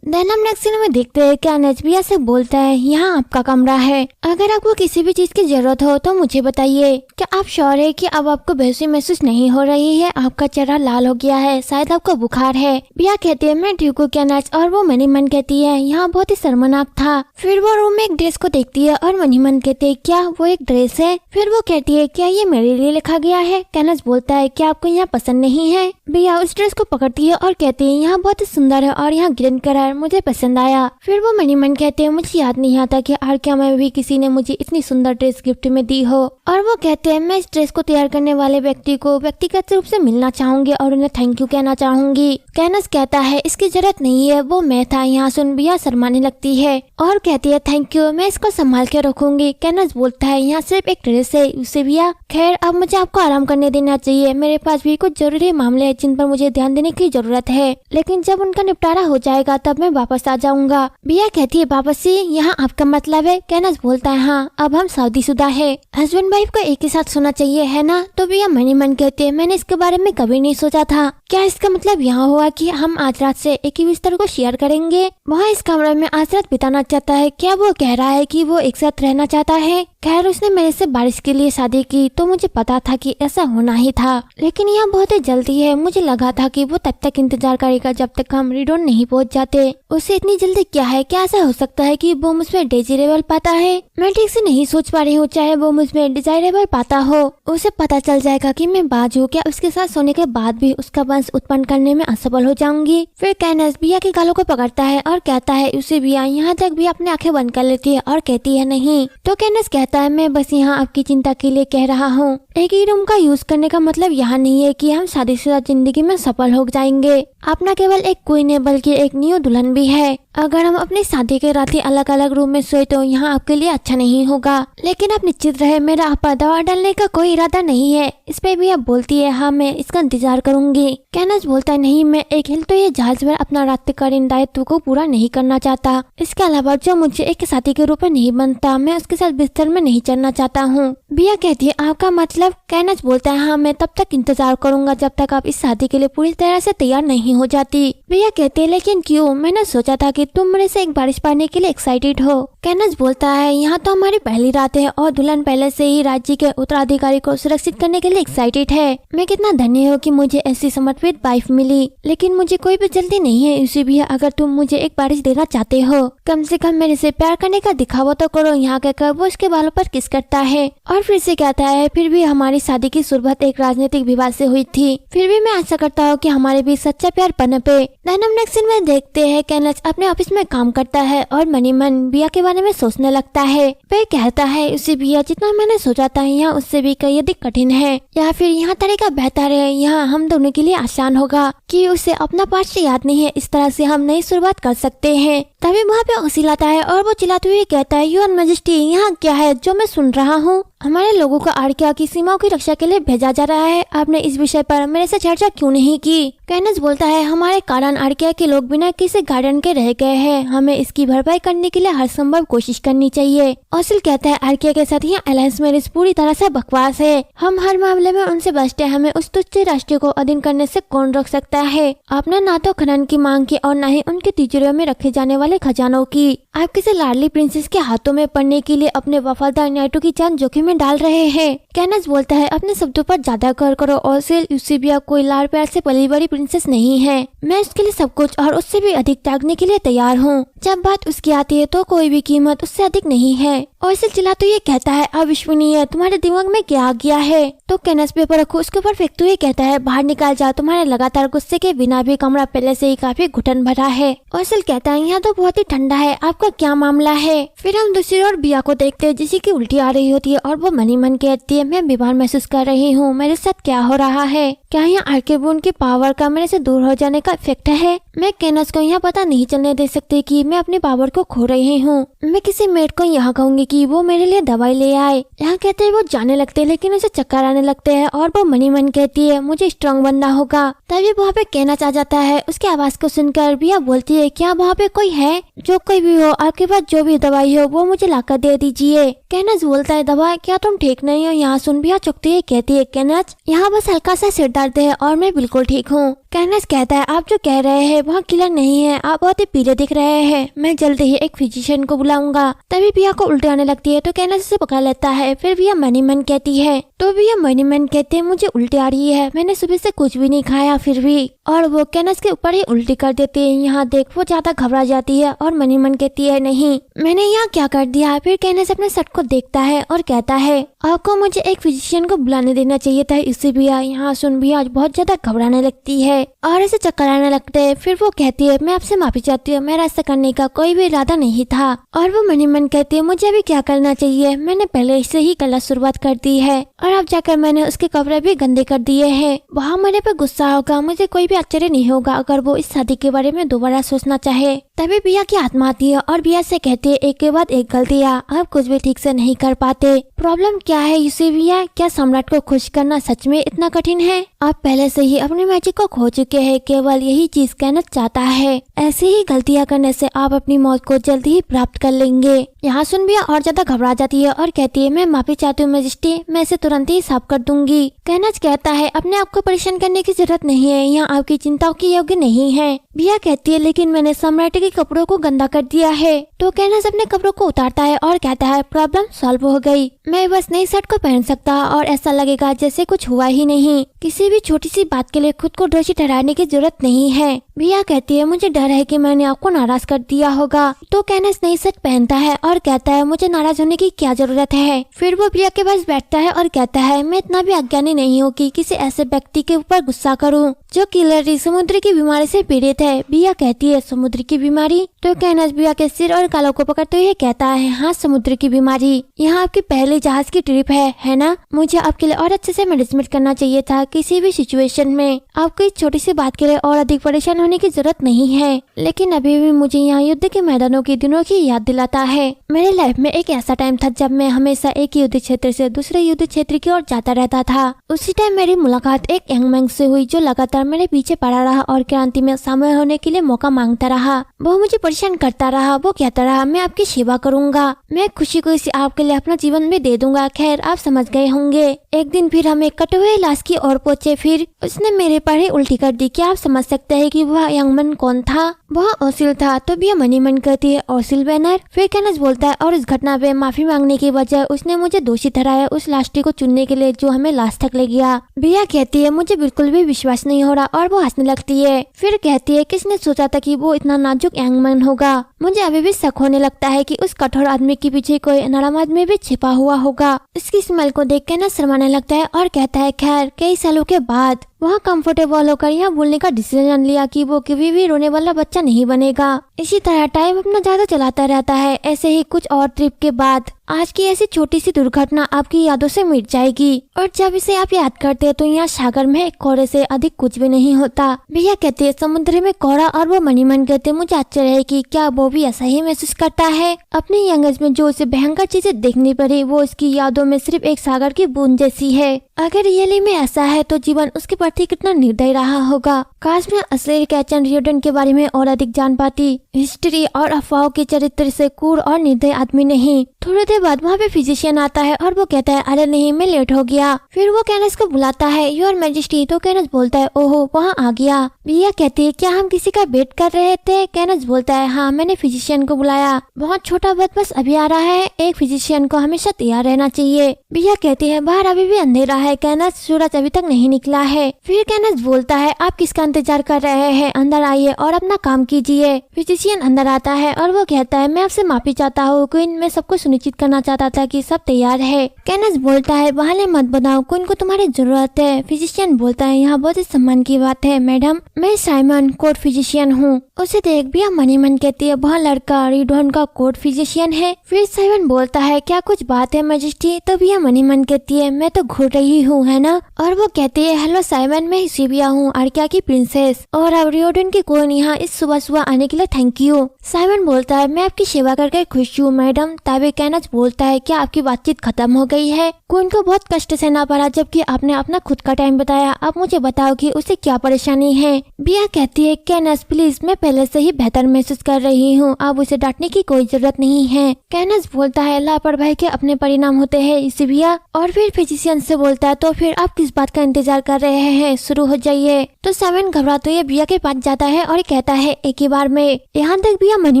देन हम नेक्स्ट सीन में देखते हैं क्या नजबिया से बोलता है यहाँ आपका कमरा है, अगर आपको किसी भी चीज की जरूरत हो तो मुझे बताइए। क्या आप श्योर है कि अब आपको बेहोशी महसूस नहीं हो रही है? आपका चेहरा लाल हो गया है, शायद आपको बुखार है। बिया कहती है मैं ठीक हूँ क्या नच। और वो मनी मन कहती है यहाँ बहुत ही शर्मनाक था। फिर वो रूम में एक ड्रेस को देखती है और मनी मन कहती है क्या वो एक ड्रेस है। फिर वो कहती है क्या ये मेरे लिए लिखा गया है। कैनस बोलता है क्या आपको यहाँ पसंद नहीं है। बिया उस ड्रेस को पकड़ती है और कहती है यहाँ बहुत ही सुंदर है और यहाँ ग्रीन कलर मुझे पसंद आया। फिर वो मनी मन कहते हैं मुझे याद नहीं आता कि आर्किया में भी किसी ने मुझे इतनी सुंदर ड्रेस गिफ्ट में दी हो। और वो कहते हैं मैं इस ड्रेस को तैयार करने वाले व्यक्ति को व्यक्तिगत रूप से मिलना चाहूंगी और उन्हें थैंक यू कहना चाहूंगी। कैनस कहता है इसकी जरूरत नहीं है, वो मैं था। यहाँ सुन बिया शर्माने लगती है और कहती है थैंक यू, मैं इसको संभाल के रखूंगी। कैनस बोलता है यहाँ सिर्फ एक ड्रेस है उसे बिया। खैर अब मुझे आपको आराम करने देना चाहिए, मेरे पास भी कुछ जरूरी मामले हैं जिन पर मुझे ध्यान देने की जरूरत है, लेकिन जब उनका निपटारा हो जाएगा तब मैं वापस आ जाऊंगा। बिया कहती है वापसी यहाँ आपका मतलब है। कैनस बोलता है हाँ, अब हम शादीशुदा है, हस्बैंड वाइफ को एक ही साथ सोना चाहिए है ना। तो बिया मनी मन कहती है मैंने इसके बारे में कभी नहीं सोचा था। क्या इसका मतलब यहाँ हुआ कि हम आज रात से एक ही बिस्तर को शेयर करेंगे? वहाँ इस कमरे में आज रात बिताना चाहता है। क्या वो कह रहा है कि वो एक साथ रहना चाहता है? खैर उसने मेरे से बारिश के लिए शादी की तो मुझे पता था कि ऐसा होना ही था, लेकिन यह बहुत ही जल्दी है। मुझे लगा था कि वो तब तक इंतजार करेगा जब तक हम रिडोन नहीं पहुँच जाते। उसे इतनी जल्दी क्या है? क्या ऐसा हो सकता है कि वो मुझमें डिजायरेबल पाता है? मैं ठीक से नहीं सोच पा रही हूँ। चाहे वो मुझमें डिजायरेबल पाता हो, उसे पता चल जाएगा कि मैं बाज हूँ। क्या उसके साथ सोने के बाद भी उसका वंश उत्पन्न करने में असफल हो जाऊंगी? फिर कैनस बिया के गालों को पकड़ता है और कहता है उसे बिया यहाँ तक भी अपने आंखें बंद कर लेती है और कहती है नहीं। तो कैनस कहता है मैं बस यहाँ आपकी चिंता के लिए कह रहा हूँ। एक ही रूम का यूज करने का मतलब यहाँ नहीं है कि हम शादीशुदा जिंदगी में सफल हो जाएंगे। आप न केवल एक क्वीन है बल्कि एक न्यू दुल्हन भी है। अगर हम अपनी शादी के रात ही अलग अलग रूम में सोए तो यहाँ आपके लिए अच्छा नहीं होगा, लेकिन आप निश्चित रहे मेरा आप पर दवा डालने का कोई इरादा नहीं है। इस पे भी आप बोलती है हाँ मैं इसका इंतजार करूंगी। कैनस बोलता है नहीं, मैं एक हिल तो ये जहाज में अपना रात्रिकालीन दायित्व को पूरा नहीं करना चाहता। इसके अलावा जो मुझे एक साथी के रूप में नहीं बनता, मैं उसके साथ बिस्तर में नहीं चढ़ना चाहता हूँ। बिया कहती है आपका मतलब? कैनस बोलता है हाँ मैं तब तक इंतजार करूंगा जब तक आप इस शादी के लिए पूरी तरह से तैयार नहीं हो जाती। बिया कहती है लेकिन क्यों? मैंने सोचा था कि तुम मेरे से एक बारिश पाने के लिए एक्साइटेड हो। कैनस बोलता है यहाँ तो हमारी पहली रात है और दुल्हन पहले से ही राज्य के उत्तराधिकारी को सुरक्षित करने के लिए एक्साइटेड है। मैं कितना धन्य हूँ कि मुझे ऐसी समर्पित वाइफ मिली, लेकिन मुझे कोई भी जल्दी नहीं है। इसी भी अगर तुम मुझे एक बारिश देना चाहते हो, कम से कम मेरे से प्यार करने का दिखावा तो करो। यहाँ कहकर वो उसके बालों पर किस करता है और फिर से कहता है फिर भी हमारी शादी की शुरुआत एक राजनीतिक विवाद से हुई थी, फिर भी मैं आशा करता हूँ कि हमारे बीच सच्चा प्यार पनपे। हम नेक्स्ट सीन में देखते हैं कैनस अपने ऑफिस में काम करता है और मनी मन बिया के बारे में सोचने लगता है। वह कहता है उसी बिया जितना मैंने सोचा था यहाँ उससे भी कहीं अधिक कठिन है, या फिर यहाँ तरीका बेहतर है। यहाँ हम दोनों के लिए आसान होगा कि उसे अपना पास्ट याद नहीं है, इस तरह से हम नई शुरुआत कर सकते हैं। तभी वहाँ पे ओसिल आता है और वो चिल्लाते हुए कहता है योर मैजेस्टी यहाँ क्या है जो मैं सुन रहा हूँ? हमारे लोगों को आर्किया की सीमाओं की रक्षा के लिए भेजा जा रहा है। आपने इस विषय पर मेरे से चर्चा क्यों नहीं की? कैनस बोलता है हमारे कारण आर्किया के लोग बिना किसी गार्डन के रह गए हैं, हमें इसकी भरपाई करने के लिए हर संभव कोशिश करनी चाहिए। ओसिल कहता है आर्किया के साथ यहाँ अलायंस मैरिज पूरी तरह से बकवास है, हम हर मामले में उनसे बचते हैं, हमें उस तुच्छ राष्ट्र को अधीन करने से कौन रोक सकता है? आपने ना तो खनन की मांग की और न ही उनकी तिजोरियों में रखे जाने वाले खजानों की। आप किसी लाडली प्रिंसेस के हाथों में पड़ने के लिए अपने वफादार नाइटों की जान जोखिम में डाल रहे हैं। कैनस बोलता है अपने शब्दों पर ज्यादा गौर करो। ओसिल यूसीबिया कोई लाड़ प्यार से पली बड़ी प्रिंसेस नहीं है, मैं उसके लिए सब कुछ और उससे भी अधिक त्यागने के लिए तैयार हूँ। जब बात उसकी आती है तो कोई भी कीमत उससे अधिक नहीं है। ओसिल चिल्लाते हुए कहता है अविश्वसनीय, तुम्हारे दिमाग में क्या आ गया है? तो कैनस पेपर रखो उसके ऊपर फेंकते हुए कहता है बाहर निकाल जाओ, तुम्हारे लगातार गुस्से के बिना भी कमरा पहले से ही काफी घुटन भरा है। ओसिल कहता है यहाँ तो बहुत ही ठंडा है, आपका क्या मामला है? फिर हम दूसरी ओर बिया को देखते हैं जिसी की उल्टी आ रही होती है और वो मनी मन कहती है मैं बीमार महसूस कर रही हूँ, मेरे साथ क्या हो रहा है? क्या यहाँ आर्केबून की पावर का मेरे से दूर हो जाने का इफेक्ट है? मैं कैनस को यहाँ पता नहीं चलने दे सकती कि मैं अपनी पावर को खो रही हूँ। मैं किसी मेड को यहाँ कहूंगी कि वो मेरे लिए दवाई ले आए। यहाँ कहते हैं वो जाने लगते हैं लेकिन उसे चक्कर आने लगते हैं और वो मनी मन कहती है मुझे स्ट्रांग बनना होगा। तभी वहाँ पे कैनस आ जाता है। उसकी आवाज को सुनकर बिया बोलती है क्या वहाँ पे कोई है? जो कोई भी हो आपके पास जो भी दवाई हो वो मुझे लाकर दे दीजिए। कैनस बोलता है दवा? क्या तुम ठीक नहीं हो? यहाँ सुन बिया चुकती है कहती है कैनस यहाँ बस हल्का सा सिर दर्द है और मैं बिल्कुल ठीक हूँ। कैनस कहता है आप जो कह रहे हैं वहाँ क्लियर नहीं है, आप बहुत ही पीले दिख रहे हैं, मैं जल्दी ही एक फिजिशियन को बुलाऊंगा। तभी बिया को उल्टी आने लगती है तो कैनस उसे पकड़ लेता है। फिर बिया मनी मन कहती है तो बिया मनी मन कहते हैं मुझे उल्टी आ रही है, मैंने सुबह से कुछ भी नहीं खाया फिर भी, और वो कैनस के ऊपर ही उल्टी कर देती है। यहाँ देख वो ज्यादा घबरा जाती है और मनी मन कहती है नहीं मैंने यहाँ क्या कर दिया। फिर कैनस अपने शर्ट को देखता है और कहता है आपको मुझे एक फिजिशियन को बुलाने देना चाहिए था। इससे बिया यहाँ सुन बिया आज बहुत ज्यादा घबराने लगती है और इसे चक्कर आने लगते हैं। फिर वो कहती है मैं आपसे माफी चाहती हूँ, मेरा ऐसा करने का कोई भी इरादा नहीं था। और वो मनी मन कहती है मुझे अभी क्या करना चाहिए, मैंने पहले से ही गलत शुरुआत कर दी है और अब जाकर मैंने उसके कपड़े भी गंदे कर दिए हैं। वहाँ मेरे पे गुस्सा होगा, मुझे कोई भी आश्चर्य नहीं होगा अगर वो इस शादी के बारे में दोबारा सोचना चाहे। तभी बिया की आत्मा आती है और बिया से कहती है एक के बाद एक गलतियाँ, आप कुछ भी ठीक से नहीं कर पाते। प्रॉब्लम क्या है यूसेबिया? क्या सम्राट को खुश करना सच में इतना कठिन है? आप पहले से ही अपनी मैजिक को खो चुके हैं, केवल यही चीज कैनस चाहता है। ऐसे ही गलतियां करने से आप अपनी मौत को जल्दी ही प्राप्त कर लेंगे। यहाँ सुन बिया और ज्यादा घबरा जाती है और कहती है मैं माफी चाहती हूँ मैजेस्टी, मैं इसे तुरंत ही साफ कर दूंगी। कैनस कहता है अपने आप को परेशान करने की जरूरत नहीं है, यहाँ आपकी चिंताओं की योग्य नहीं है। बिया कहती है लेकिन मैंने सम्राट के कपड़ों को गंदा कर दिया है। तो कैनस अपने कपड़ों को उतारता है और कहता है प्रॉब्लम सॉल्व हो गई, मैं बस नई शर्ट को पहन सकता और ऐसा लगेगा जैसे कुछ हुआ ही नहीं। किसी भी छोटी सी बात के लिए खुद को दोषी ठहराने की जरूरत नहीं है। बिया कहती है मुझे डर है कि मैंने आपको नाराज कर दिया होगा। तो कैनस नई शर्ट पहनता है और कहता है मुझे नाराज होने की क्या जरूरत है। फिर वो बिया के पास बैठता है और कहता है मैं इतना भी अज्ञानी नहीं हूँ कि किसी ऐसे व्यक्ति के ऊपर गुस्सा करूँ जो किलरी समुद्र की बीमारी से पीड़ित है। बिया कहती है समुद्र की बीमारी? तो कैनस बिया के सिर और गालों को पकड़ते हुए कहता है हाँ समुद्र की बीमारी। यहाँ आपकी पहली जहाज की ट्रिप है ना? मुझे आपके लिए और अच्छे से मैनेजमेंट करना चाहिए था। किसी भी सिचुएशन में आपको इस छोटी सी बात के लिए और अधिक परेशान होने की जरूरत नहीं है, लेकिन अभी भी मुझे यहाँ युद्ध के मैदानों के दिनों की याद दिलाता है। मेरे लाइफ में एक ऐसा टाइम था जब मैं हमेशा एक युद्ध क्षेत्र से दूसरे युद्ध क्षेत्र की ओर जाता रहता था। उसी टाइम मेरी मुलाकात एक यंग मैन से हुई जो लगातार मेरे पीछे पड़ा रहा और क्रांति में शामिल होने के लिए मौका मांगता रहा। वो मुझे परेशान करता रहा। वो कहता रहा, मैं आपकी सेवा करूंगा, मैं खुशी खुशी आपके लिए अपना जीवन भी दे दूंगा। खैर, आप समझ गए होंगे। एक दिन फिर हम एक कटे हुए लाश की ओर पहुंचे। फिर उसने मेरे पर ही उल्टी कर दी। क्या आप समझ सकते हैं कि वह यंग मैन कौन था? वह ओसिल था। तो भी मनी मन कहती है, ओसिल बैनर? फिर कैनस बोलता है, और इस घटना पे माफी मांगने की बजाय उसने मुझे दोषी ठहराया उस लाशटी को चुनने के लिए जो हमें लाश तक ले गया। बिया कहती है, मुझे बिल्कुल भी विश्वास नहीं हो रहा, और वो हंसने लगती है। फिर कहती है, किसने सोचा था कि वो इतना नाजुक यंग मैन होगा? मुझे अभी भी शक होने लगता है कि उस कठोर आदमी के पीछे कोई नरम आदमी भी छिपा हुआ होगा। इसकी स्मेल को देख के न शर्माने लगता है और कहता है, खैर कई सालों के बाद वहाँ कंफर्टेबल होकर यहाँ बोलने का डिसीजन लिया कि वो कभी भी रोने वाला बच्चा नहीं बनेगा। इसी तरह टाइम अपना ज्यादा चलाता रहता है। ऐसे ही कुछ और ट्रिप के बाद आज की ऐसी छोटी सी दुर्घटना आपकी यादों से मिट जाएगी, और जब इसे आप याद करते हैं तो यहाँ सागर में कोहरे से अधिक कुछ भी नहीं होता। भैया कहते हैं, समुद्र में कोहरा, और वो मनी मन कहते हैं, मुझे आश्चर्य है कि क्या वो भी ऐसा ही महसूस करता है। अपनी यंग एज में जो उसे भयंकर चीजें देखनी पड़ी वो उसकी यादों में सिर्फ एक सागर की बूंद जैसी है। अगर रियली में ऐसा है तो जीवन उसके प्रति कितना निर्दयी रहा होगा। काश मैं असली कैचन रियोडन के बारे में और अधिक जान पाती। हिस्ट्री और अफवाहों के चरित्र से क्रूर और निर्दयी आदमी नहीं। थोड़ी देर बाद वहाँ पे फिजिशियन आता है और वो कहता है, अरे नहीं, मैं लेट हो गया। फिर वो कैनस को बुलाता है, योर मैजेस्टी। तो कैनस बोलता है, ओहो, वहाँ आ गया। बिया कहती है, क्या हम किसी का वेट कर रहे थे? कैनस बोलता है, हाँ, मैंने फिजिशियन को बुलाया। बहुत छोटा बस अभी आ रहा है। एक फिजिशियन को हमेशा तैयार रहना चाहिए। बिया कहती है, बाहर अभी भी अंधेरा है कैनस, सूरज अभी तक नहीं निकला है। फिर कैनस बोलता है, आप किसका इंतजार कर रहे हैं? अंदर आइए और अपना काम कीजिए। फिजिशियन अंदर आता है और वो कहता है, मैं आपसे माफी चाहता हूँ क्वीन, मैं सबको सुनिश्चित करना चाहता था कि सब तैयार है। कैनस बोलता है, बहाने मत बनाओ, क्वीन को तुम्हारी जरूरत है। फिजिशियन बोलता है, यहाँ बहुत ही सम्मान की बात है मैडम, मैं साइमन कोर्ट फिजिशियन हूँ। उसे देख भी मनी मन कहती है, वह लड़का रिडोन का कोर्ट फिजिशियन है। फिर साइमन बोलता है, क्या कुछ बात है मैजेस्टी? तो भी मनी मन कहती है, मैं तो घूर रही हूँ, है ना? और वो कहती है, हेलो साइमन, मैं सिबिया हूँ, आर्किया की प्रिंसेस, और अब रियोडन की क्वीन यहाँ इस सुबह सुबह आने के लिए थैंक यू। साइमन बोलता है, मैं आपकी सेवा करके खुश हूँ मैडम। तभी कैनस बोलता है, क्या आपकी बातचीत खत्म हो गई है? क्वीन को बहुत कष्ट सहना पड़ा जबकि आपने अपना खुद का टाइम बताया। अब मुझे बताओ कि उसे क्या परेशानी है। बिया कहती है, कैनस प्लीज, मैं पहले से ही बेहतर महसूस कर रही हूँ, अब उसे डांटने की कोई जरूरत नहीं है। कैनस बोलता है, लापरवाही के अपने परिणाम होते हैं सिबिया। और फिर फिजिशियन से बोलता है, तो फिर आप किस बात का इंतजार कर रहे हैं, शुरू हो जाइए। तो साइमन घबराते हुए बिया के पास जाता है और कहता है, एक ही बार में। यहाँ तक बिया मनी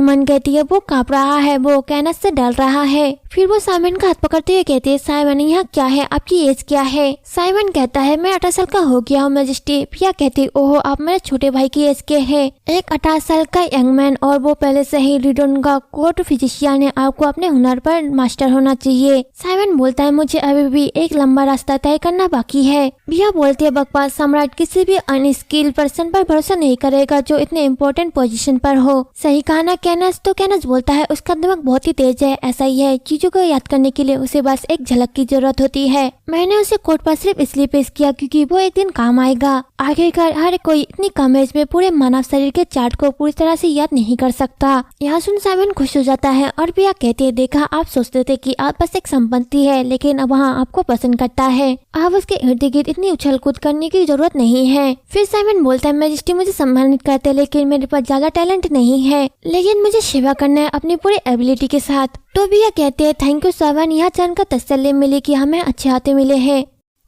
मन कहती है, वो कांप रहा है, वो कैनस से डर रहा है। फिर वो साइमन का हाथ पकड़ते हुए कहती है, साइमन यहाँ क्या है, आपकी एज क्या है? साइमन कहता है, मैं 18 साल का हो गया हूँ मैजेस्टी। बिया कहती है, ओहो, आप मेरे छोटे भाई की एज के है। एक 18 साल का यंग मैन, और वो पहले से ही रिडोन का कोर्ट फिजिशियन है, आपको अपने हुनर पर मास्टर होना चाहिए। साइमन बोलता है, मुझे अभी भी एक लंबा रास्ता तय करना बाकी है। बिया बोलती है, बकवास, सम्राट किसी भी अनस्किल्ड पर्सन पर भरोसा नहीं करेगा जो इतने इम्पोर्टेंट पोजीशन पर हो। सही कहा ना कैनस? तो कैनस बोलता है, उसका दिमाग बहुत ही तेज है। ऐसा ही है, चीजों को याद करने के लिए उसे बस एक झलक की जरूरत होती है। मैंने उसे कोर्ट पर सिर्फ इसलिए पेश किया क्योंकि वो एक दिन काम आएगा। आखिरकार हर कोई इतनी कम एज में पूरे मानव शरीर के चार्ट को पूरी तरह से याद नहीं कर सकता। यहाँ सुन साइमन खुश हो जाता है और बिया कहती है, देखा, आप सोचते थे कि आप बस एक संपत्ति है, लेकिन अब वहाँ आपको पसंद करता है। आप उसके इर्द गिर्द इतनी उछल कूद करने की जरूरत नहीं है। फिर साइमन बोलता है, मैजेस्टी मुझे सम्मानित करते हैं, लेकिन मेरे पास ज्यादा टैलेंट नहीं है, लेकिन मुझे सेवा करना है अपनी पूरी एबिलिटी के साथ। तो बिया कहते हैं, थैंक यू साइमन, यहाँ जानकर तसल्ली मिली कि हमें अच्छे हाथे मिले हैं।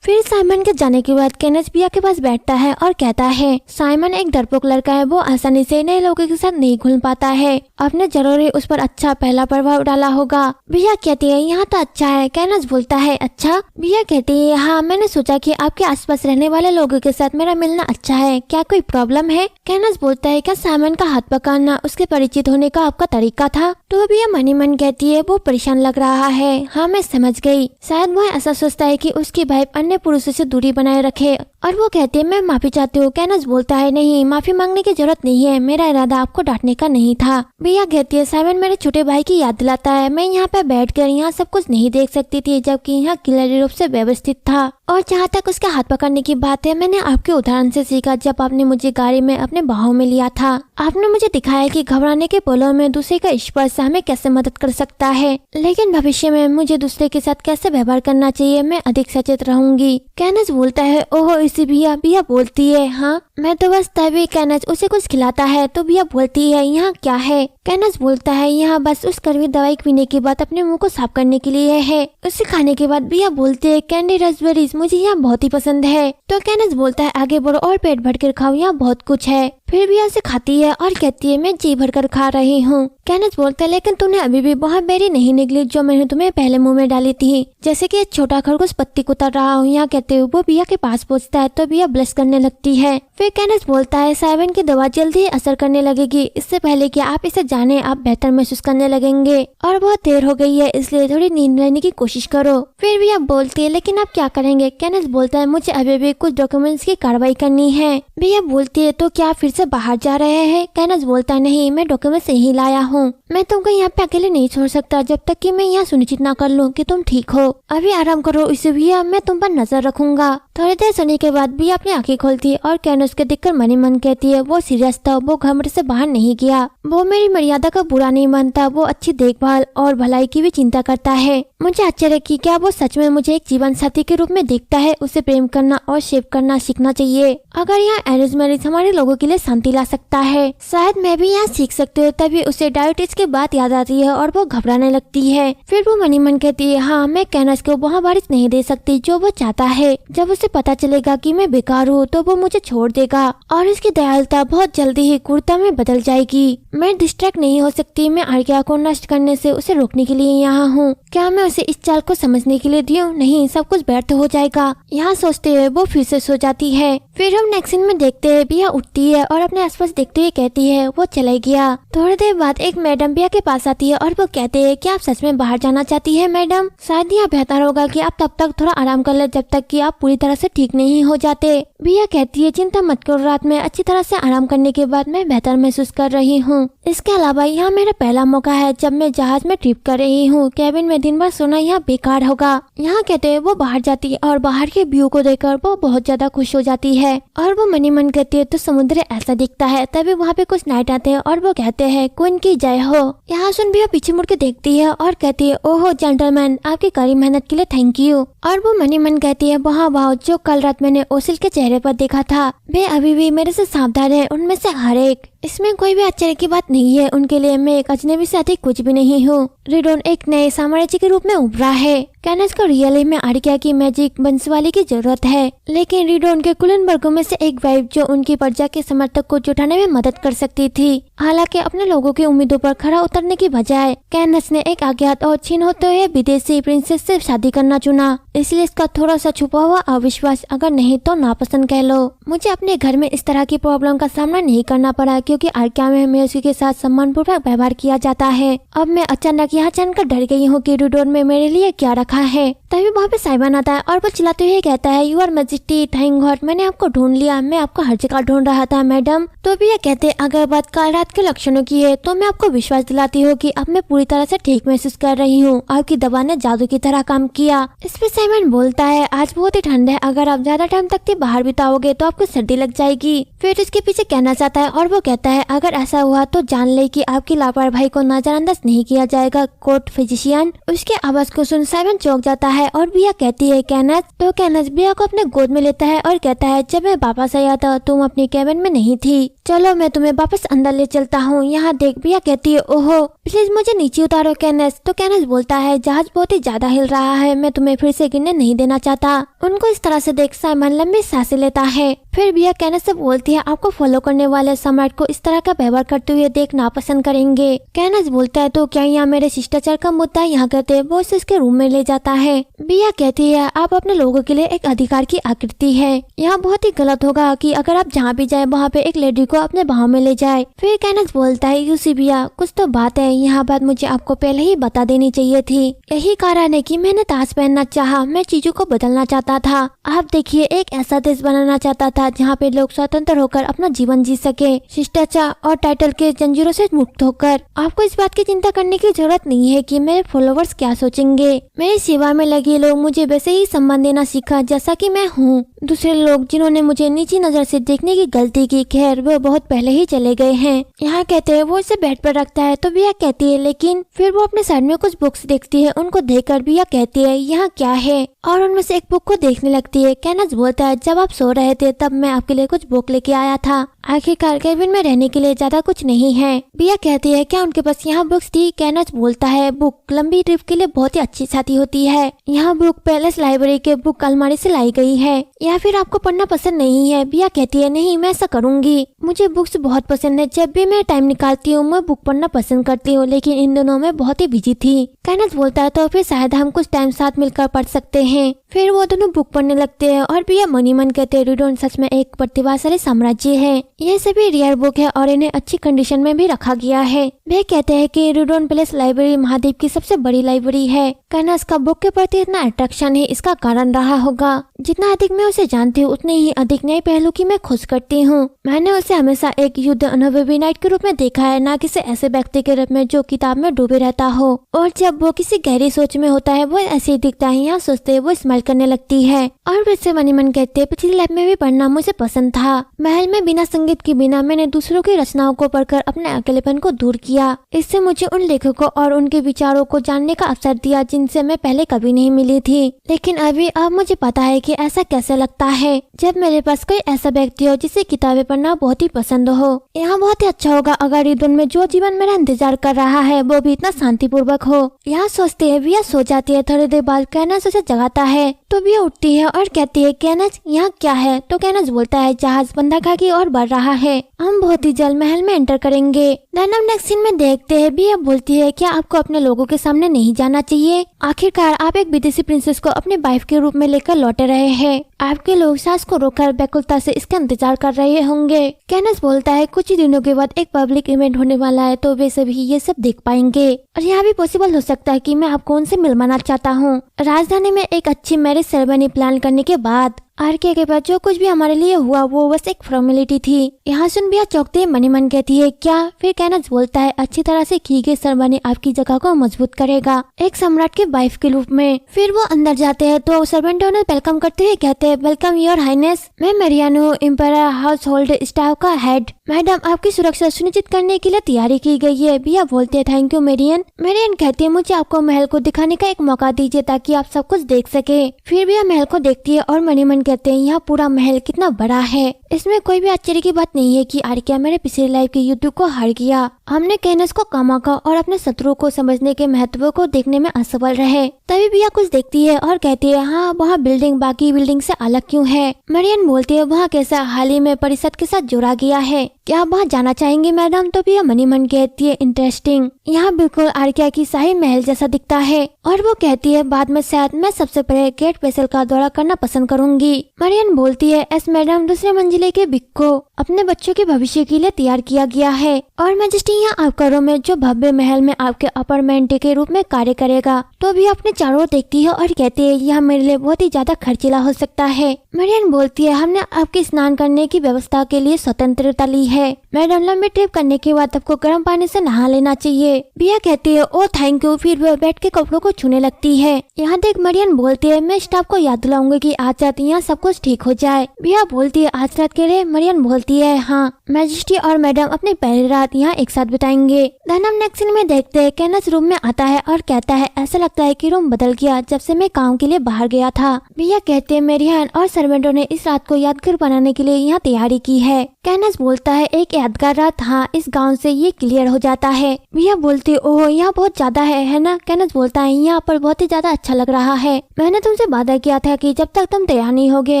फिर साइमन के जाने के बाद कैनस बिया के पास बैठता है और कहता है, साइमन एक डरपोक लड़का है, वो आसानी से नए लोगों के साथ नहीं घुल पाता है। आपने जरूरी उस पर अच्छा पहला प्रभाव डाला होगा। बिया कहती है, यहाँ तो अच्छा है। कैनस बोलता है, अच्छा? बिया कहती है, हाँ, मैंने सोचा कि आपके आसपास रहने वाले लोगों के साथ मेरा मिलना अच्छा है, क्या कोई प्रॉब्लम है? कैनस बोलता है, क्या साइमन का हाथ पकड़ना उसके परिचित होने का आपका तरीका था? तो बिया मनी मन कहती है, वो परेशान लग रहा है। हाँ, मैं समझ गई, शायद वह ऐसा सोचता है कि उसकी वाइफ अन्य पुरुषों से दूरी बनाए रखे और वो कहती है मैं माफी चाहती हूँ। कैनस बोलता है नहीं, माफी मांगने की जरूरत नहीं है, मेरा इरादा आपको डांटने का नहीं था। बिया कहती है साइमन मेरे छोटे भाई की याद दिलाता है, मैं यहाँ पे बैठकर यहाँ सब कुछ नहीं देख सकती थी जबकि यहाँ क्लियर रूप से व्यवस्थित था। और जहाँ तक उसके हाथ पकड़ने की बात है, मैंने आपके उदाहरण से सीखा जब आपने मुझे गाड़ी में अपने बाहों में लिया था। आपने मुझे दिखाया कि घबराने के पलों में दूसरे का स्पर्श हमें कैसे मदद कर सकता है, लेकिन भविष्य में मुझे दूसरे के साथ कैसे व्यवहार करना चाहिए मैं अधिक सचेत रहूंगी। कैनस बोलता है ओहो इसी बिया। बिया बोलती है हाँ मैं तो बस तभी। कैनस उसे कुछ खिलाता है तो बिया बोलती है यहाँ क्या है। कैनस बोलता है यहाँ बस उस कड़वी दवाई पीने के बाद अपने मुंह को साफ करने के लिए है। उसे खाने के बाद बिया बोलती है कैंडी रास्पबेरीज मुझे यहाँ बहुत ही पसंद है। तो कैनस बोलता है आगे बढ़ो और पेट भर कर खाओ, यहाँ बहुत कुछ है। फिर बिया उसे खाती है और कहती है मैं जी भर कर खा रही हूँ। कैनस बोलता है लेकिन तूने अभी भी वहाँ बेरी नहीं निकली जो मैंने तुम्हें पहले मुंह में डाली थी, जैसे कि एक छोटा खरगोश पत्ती कुतर रहा हूँ। यहाँ कहते हुए वो बिया के पास पहुँचता है तो बिया ब्लश करने लगती है। फिर कैनस बोलता है साइमन की दवा जल्दी ही असर करने लगेगी, इससे पहले कि आप इसे जाने आप बेहतर महसूस करने लगेंगे और बहुत देर हो गई है इसलिए थोड़ी नींद लेने की कोशिश करो। फिर बिया बोलती है लेकिन आप क्या करेंगे। कैनस बोलता है मुझे अभी भी कुछ डॉक्यूमेंट्स की कार्रवाई करनी है। बिया बोलती है तो क्या फिर से बाहर जा रहे हैं। कैनस बोलता है नहीं मैं डॉक्यूमेंट्स यही लाया हूँ, मैं तुमको यहाँ पे अकेले नहीं छोड़ सकता जब तक कि मैं यहाँ सुनिश्चित ना कर लूँ कि तुम ठीक हो। अभी आराम करो इसे बिया, मैं तुम पर नजर रखूंगा। थोड़ी देर सोने के बाद बिया अपनी आंखें खोलती है और कैनस के देखकर मन ही मन कहती है वो सीरियस था, वो घमंड से बाहर नहीं गया, वो मेरी मर्यादा का बुरा नहीं मानता, वो अच्छी देखभाल और भलाई की भी चिंता करता है। मुझे आश्चर्य कि क्या वो सच में मुझे एक जीवन साथी के रूप में देखता है। उसे प्रेम करना और शेव करना सीखना चाहिए। अगर यहाँ अरेंज मैरिज हमारे लोगों के लिए शांति ला सकता है, शायद मैं भी यहाँ सीख सकती हूँ। तभी उसे डायबिटीज की बात याद आती है और वो घबराने लगती है। फिर वो मनी मन कहती है हाँ मैं कैनस को वहाँ बारिश नहीं दे सकती जो वो चाहता है। जब उसे पता चलेगा कि मैं बेकार हूँ तो वो मुझे छोड़ देगा और इसकी दयालुता बहुत जल्दी ही क्रूरता में बदल जाएगी। मैं डिस्ट्रैक्ट नहीं हो सकती, मैं आर्या को नष्ट करने से उसे रोकने के लिए यहाँ हूँ। क्या मैं उसे इस चाल को समझने के लिए दूं? नहीं, सब कुछ व्यर्थ हो जाएगा। यहाँ सोचते हुए वो फिर से सो जाती है। फिर हम नेक्स्ट सीन में देखते हैं बिया उठती है और अपने आसपास देखते हुए कहती है वो चला गया। थोड़ी देर बाद एक मैडम बिया के पास आती है और वो कहते हैं कि आप सच में बाहर जाना चाहती है मैडम, शायद यह बेहतर होगा कि आप तब तक थोड़ा आराम कर ले जब तक कि आप पूरी तरह से ठीक नहीं हो जाते। बिया कहती है चिंता मत करो, रात में अच्छी तरह से आराम करने के बाद मैं बेहतर महसूस कर रही हूँ। इसके अलावा यहाँ मेरा पहला मौका है जब मैं जहाज में ट्रिप कर रही हूँ। कैबिन में दिन भर सोना यहाँ बेकार होगा। यहाँ कहते हैं वो बाहर जाती है और बाहर के व्यू को देखकर वो बहुत ज्यादा खुश हो जाती है और वो मनी मन कहती है तो समुद्र ऐसा दिखता है। तभी वहाँ पे कुछ नाइट आते हैं और वो कहते हैं क्वीन की जय हो। यहाँ सुन भी पीछे मुड़ के देखती है और कहती है ओहो जेंटलमैन, आपकी कड़ी मेहनत के लिए थैंक यू। और वो मनी मन कहती है वाह जो कल रात मैंने ओसिल के चेहरे पर देखा था वे अभी भी मेरे से सावधान है, उनमें से हर एक। इसमें कोई भी आश्चर्य की बात नहीं है, उनके लिए मैं एक अजनबी से अधिक कुछ भी नहीं हूँ। रिडोन एक नए साम्राज्य के रूप में उभरा है। कैनस को रियली में आर्या की मैजिक बंसवाली की जरूरत है, लेकिन रिडोन के कुलीन वर्गों में से एक वाइफ जो उनकी प्रजा के समर्थक को जुटाने में मदद कर सकती थी। हालांकि अपने लोगों की उम्मीदों पर खरा उतरने की बजाय कैनस ने एक अज्ञात और छीन होते हुए विदेशी प्रिंसेस से शादी करना चुना। इसलिए इसका थोड़ा सा छुपा हुआ अविश्वास, अगर नहीं तो नापसंद कह लो, मुझे अपने घर में इस तरह की प्रॉब्लम का सामना नहीं करना पड़ा क्योंकि आर्या में हमें उसी के साथ सम्मानपूर्वक व्यवहार किया जाता है। अब मैं अचानक यहाँ जानकर डर गई हूँ कि रिडोन में मेरे लिए क्या रखा है। तभी वहाँ पे साइमन आता है और वो चिल्लाते हुए कहता है यूर मैजेस्टी थैंक गॉड, मैंने आपको ढूंढ लिया, मैं आपको हर जगह ढूंढ रहा था मैडम। तो भी ये कहते अगर बात कल रात के लक्षणों की है तो मैं आपको विश्वास दिलाती हूँ कि अब मैं पूरी तरह से ठीक महसूस कर रही हूँ। आपकी दवा ने जादू की तरह काम किया। इस पे साइमन बोलता है आज बहुत ही ठंड है, अगर आप ज्यादा टाइम तक के बाहर बिताओगे तो आपको सर्दी लग जाएगी। फिर उसके पीछे कहना चाहता है और वो कहता है अगर ऐसा हुआ तो जान ले कि आपकी लापरवाही को नजरअंदाज नहीं किया जाएगा कोर्ट फिजिशियन। उसके आवाज को सुन साइमन चौंक जाता है और बिया कहती है कैनस। तो कैनस बिया को अपने गोद में लेता है और कहता है जब मैं वापस आया था तुम अपनी कैबिन में नहीं थी, चलो मैं तुम्हें वापस अंदर ले चलता हूँ। यहाँ देख। बिया कहती है ओहो प्लीज मुझे नीचे उतारो कैनस। तो कैनस बोलता है जहाज बहुत ही ज्यादा हिल रहा है, मैं तुम्हें फिर से गिरने नहीं देना चाहता। उनको इस तरह से देख साइमन लंबी सांसें लेता है। फिर बिया कैनस से बोलती है आपको फॉलो करने वाले सम्राट को इस तरह का व्यवहार करते हुए देख नापसंद करेंगे। कैनस बोलता है तो क्या यहाँ मेरे शिष्टाचार का मुद्दा? यहाँ कहते वो उसे इसके रूम में ले जाता है। बिया कहती है आप अपने लोगों के लिए एक अधिकार की आकृति है। यहाँ बहुत ही गलत होगा कि अगर आप जहाँ भी जाए वहाँ पे एक लेडी को अपने बाहों में ले जाए। फिर कैनस बोलता है यूसी बिया कुछ तो बात है, यहाँ बात मुझे आपको पहले ही बता देनी चाहिए थी। यही कारण है कि मैंने ताज पहनना चाहा, मैं चीजों को बदलना चाहता था। आप देखिए एक ऐसा देश बनाना चाहता था जहाँ पे लोग स्वतंत्र होकर अपना जीवन जी सके, शिष्टाचार और टाइटल के जंजीरों से मुक्त होकर। आपको इस बात की चिंता करने की जरूरत नहीं है कि मेरे फॉलोवर्स क्या सोचेंगे। मेरी सेवा में लगे लोग मुझे वैसे ही सम्मान देना सीखा जैसा कि मैं हूँ। दूसरे लोग जिन्होंने मुझे नीची नजर से देखने की गलती की, खैर वो बहुत पहले ही चले गए हैं। यहाँ कहते हैं वो इसे बेड पर रखता है तो बिया कहती है लेकिन फिर वो अपने साइड में कुछ बुक्स देखती है। उनको देखकर बिया कहती है यहाँ क्या है, और उनमें से एक बुक को देखने लगती है। कैनस बोलता है जब आप सो रहे थे तब मैं आपके लिए कुछ बुक लेके आया था। आखिरकार केविन में रहने के लिए ज्यादा कुछ नहीं है। बिया कहती है क्या उनके पास यहाँ बुक्स थी। कैनस बोलता है बुक लंबी ट्रिप के लिए बहुत ही अच्छी साथी होती है। यहाँ बुक पैलेस लाइब्रेरी के बुक अलमारी से लाई गई है, या फिर आपको पढ़ना पसंद नहीं है। बिया कहती है नहीं मैं ऐसा करूंगी, मुझे बुक्स बहुत पसंद है। जब भी मैं टाइम निकालती हूँ मैं बुक पढ़ना पसंद करती हूँ, लेकिन इन दिनों में बहुत ही बिजी थी। कैनस बोलता है तो फिर शायद हम कुछ टाइम साथ मिलकर पढ़ सकते हैं। फिर वो दोनों बुक पढ़ने लगते हैं और बिया मनी मन कहते हैं रूडोन सच में एक प्रतिभाशाली साम्राज्य है। ये सभी रेयर बुक है और इन्हें अच्छी कंडीशन में भी रखा गया है। वे कहते हैं कि रूडोन पैलेस लाइब्रेरी महाद्वीप की सबसे बड़ी लाइब्रेरी है। कैनस का बुक के प्रति इतना अट्रैक्शन है, इसका कारण रहा होगा। जितना अधिक मैं उसे जानती हूँ उतने ही अधिक नए पहलू की मैं खोज करती हूँ। मैंने उसे हमेशा एक युद्ध अनुभवी नाइट के रूप में देखा है, न किसी ऐसे व्यक्ति के रूप में जो किताब में डूबे रहता हो। और जब वो किसी गहरी सोच में होता है वो ऐसे ही दिखता है। यहाँ सोचते वो स्माइल करने लगती है और वैसे मनी मन कहते हैं पिछली लाइफ में भी पढ़ना मुझे पसंद था। महल में बिना संगीत के बिना मैंने दूसरों की रचनाओं को पढ़कर अपने अकेलेपन को दूर किया। इससे मुझे उन लेखकों और उनके विचारों को जानने का अवसर दिया जिनसे मैं पहले कभी नहीं मिली थी। लेकिन अब मुझे पता है कि ऐसा कैसे लगता है जब मेरे पास कोई ऐसा व्यक्ति हो जिसे किताबें पढ़ना बहुत ही पसंद हो। यहाँ बहुत ही अच्छा होगा अगर ईदुन में जो जीवन मेरा इंतजार कर रहा है वो भी इतना शांतिपूर्वक हो। यहाँ सोचते है बिया सो जाती है। थोड़ी देर बाद कैनस उसे जगाता है तो बिया उठती है और कहती है कैनस यहाँ क्या है। तो कैनस बोलता है जहाज बंदरगाह की ओर बढ़ रहा है, हम बहुत ही जल्द महल में एंटर करेंगे। हम नेक्स्ट सीन में देखते हैं बिया बोलती है क्या आपको अपने लोगों के सामने नहीं जाना चाहिए। आखिरकार आप एक विदेशी प्रिंसेस को अपने वाइफ के रूप में लेकर लौटे रहे हैं। आपके लोग सांस को रोककर व्याकुलता से इसका इंतजार कर रहे होंगे। कैनस बोलता है कुछ ही दिनों के बाद एक पब्लिक इवेंट होने वाला है तो वे सभी ये सब देख पाएंगे, और यहाँ भी पॉसिबल हो सकता है कि मैं आपको उनसे मिलवाना चाहता हूँ। राजधानी में एक अच्छी मैरिज सेरेमनी प्लान करने के बाद आरके के बाद जो कुछ भी हमारे लिए हुआ वो बस एक फॉर्मेलिटी थी। यहाँ सुन बिया चौंकते मनी मन कहती है क्या। फिर कैनस बोलता है अच्छी तरह से की गई सेरेमनी आपकी जगह को मजबूत करेगा एक सम्राट के वाइफ के रूप में। फिर वो अंदर जाते हैं तो सर्वेंटों ने वेलकम करते हुए कहते हैं वेलकम योर हाइनेस, मैं मेरियन हूँ, एम्पायर हाउस होल्ड स्टाफ का हेड। मैडम आपकी सुरक्षा सुनिश्चित करने के लिए तैयारी की गई है। बिया बोलते हैं थैंक यू मेरियन। मेरियन कहती है मुझे आपको महल को दिखाने का एक मौका दीजिए ताकि आप सब कुछ देख सके। फिर बिया महल को देखती है और मनी मन कहते हैं यहाँ पूरा महल कितना बड़ा है। इसमें कोई भी आश्चर्य की बात नहीं है कि आर्किया मेरे पिछले लाइफ के युद्ध को हार गया। हमने कैनस को कामाका और अपने शत्रु को समझने के महत्व को देखने में असफल रहे। तभी बिया कुछ देखती है और कहती है हाँ वहाँ बिल्डिंग बाकी बिल्डिंग से अलग क्यों है। मरियन बोलती है वहाँ कैसा हाल ही में परिषद के साथ जोड़ा गया है, क्या आप वहाँ जाना चाहेंगे मैडम। तो बिया मनी मन कहती है इंटरेस्टिंग, यहाँ बिल्कुल आर्किया की शाही महल जैसा दिखता है। और वो कहती है बाद में शायद मैं सबसे पहले गेट पेसल का दौरा करना पसंद करूंगी। मरियन बोलती है एस मैडम दूसरे मंजिले के बिक को अपने बच्चों के भविष्य के लिए तैयार किया गया है और मैजेस्टी यहाँ आपका रूम में जो भव्य महल में आपके अपार्टमेंट के रूप में कार्य करेगा। तो भी अपने चारों ओर देखती है और कहती है यह मेरे लिए बहुत ही ज्यादा खर्चीला हो सकता है। मरियन बोलती है हमने आपके स्नान करने की व्यवस्था के लिए स्वतंत्रता ली है मैडम, लंबी ट्रिप करने के बाद आपको गर्म पानी से नहा लेना चाहिए। बिया कहती है ओ थैंक यू। फिर वह बैठ के कपड़ों को छूने लगती है। यहाँ देख मरियन बोलती है मैं स्टाफ को याद दिलाऊंगी कि आज रात यहाँ सब कुछ ठीक हो जाए। बिया बोलती है आज रात के लिए। मरियन बोलती है हाँ मैजेस्टी और मैडम अपनी पहली रात यहाँ एक साथ बिताएंगे। हम नेक्स्ट सीन में देखते हैं कैनस रूम में आता है और कहता है ऐसा लगता है कि रूम बदल गया जब से मैं काम के लिए बाहर गया था। बिया कहते हैं मेरियन और सर्वेंटों ने इस रात को यादगार बनाने के लिए यहाँ तैयारी की है। कैनस बोलता है एक यादगार रात, हाँ इस गाँव से ये क्लियर हो जाता है। बिया बोलती ओह यहाँ बहुत ज्यादा है ना। कैनस बोलता है यहाँ पर बहुत ही ज्यादा अच्छा लग रहा है। मैंने तुमसे वादा किया था कि जब तक तुम तैयार नहीं होगे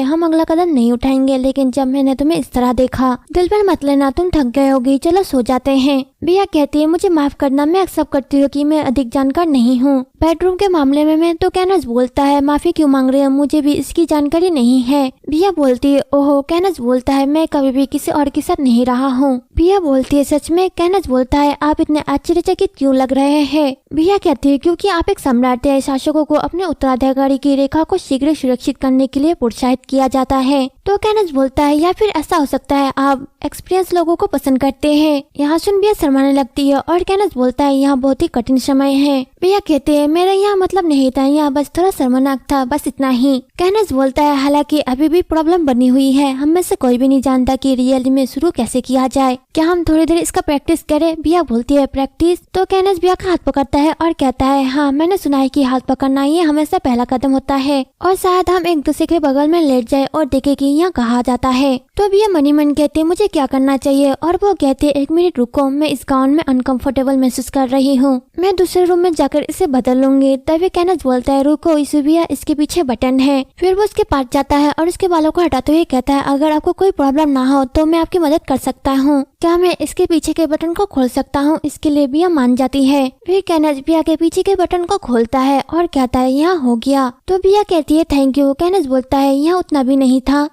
हम अगला कदम नहीं उठाएंगे, लेकिन जब मैंने तुम्हें इस तरह देखा दिल पर मत लेना, तुम थक गए होगी, चलो सो जाते हैं। बिया कहती है मुझे माफ करना, मैं एक्सेप्ट करती हूँ कि मैं अधिक जानकार नहीं हूँ बेडरूम के मामले में। मैं तो कैनस बोलता है माफी क्यों मांग रहे हैं, मुझे भी इसकी जानकारी नहीं है। बिया बोलती है ओहो। कैनस बोलता है मैं कभी भी किसी और के साथ नहीं रहा हूँ। बिया बोलती है सच में। कैनस बोलता है आप इतने आश्चर्यचकित क्यों लग रहे हैं। बिया कहती है क्योंकि आप एक सम्राट है, शासकों को अपने उत्तराधिकारी की रेखा को शीघ्र सुरक्षित करने के लिए प्रोत्साहित किया जाता है। तो कैनस बोलता है या फिर ऐसा हो सकता है आप एक्सपीरियंस लोगों को पसंद करते हैं। यहाँ सुन बिया शर्माने लगती है और कैनस बोलता है यहाँ बहुत ही कठिन समय है। बिया कहते हैं मेरा यहाँ मतलब नहीं था, यहाँ बस थोड़ा शर्मनाक था, बस इतना ही। कैनस बोलता है हालांकि अभी भी प्रॉब्लम बनी हुई है, हम में से कोई भी नहीं जानता कि रियल में शुरू कैसे किया जाए, क्या हम थोड़ी देर इसका प्रैक्टिस करें। बिया बोलती है प्रैक्टिस। तो कैनस बिया का हाथ पकड़ता है और कहता है हाँ मैंने सुना है कि हाथ पकड़ना ही हमेशा पहला कदम होता है और शायद हम एक दूसरे के बगल में लेट जाए और देखे कि यहाँ कहा जाता है। तो बिया मनी मन कहते हैं मुझे क्या करना चाहिए और वो कहते हैं 1 मिनट रुको, मैं इस गाउन में अनकंफर्टेबल महसूस कर रही हूँ, मैं दूसरे रूम में जाकर इसे बदल लूंगी। तभी कैनस बोलता है रुको बिया, इसके पीछे बटन है। फिर वो उसके पास जाता है और उसके बालों को हटाते हुए कहता है अगर आपको कोई प्रॉब्लम ना हो तो मैं आपकी मदद कर सकता हूँ, क्या मैं इसके पीछे के बटन को खोल सकता हूँ। इसके लिए बिया मान जाती है। फिर कैनस बिया के पीछे के बटन को खोलता है और कहता है यहाँ हो गया। तो बिया कहती है थैंक यू। कैनस बोलता है यहाँ उतना भी नहीं था।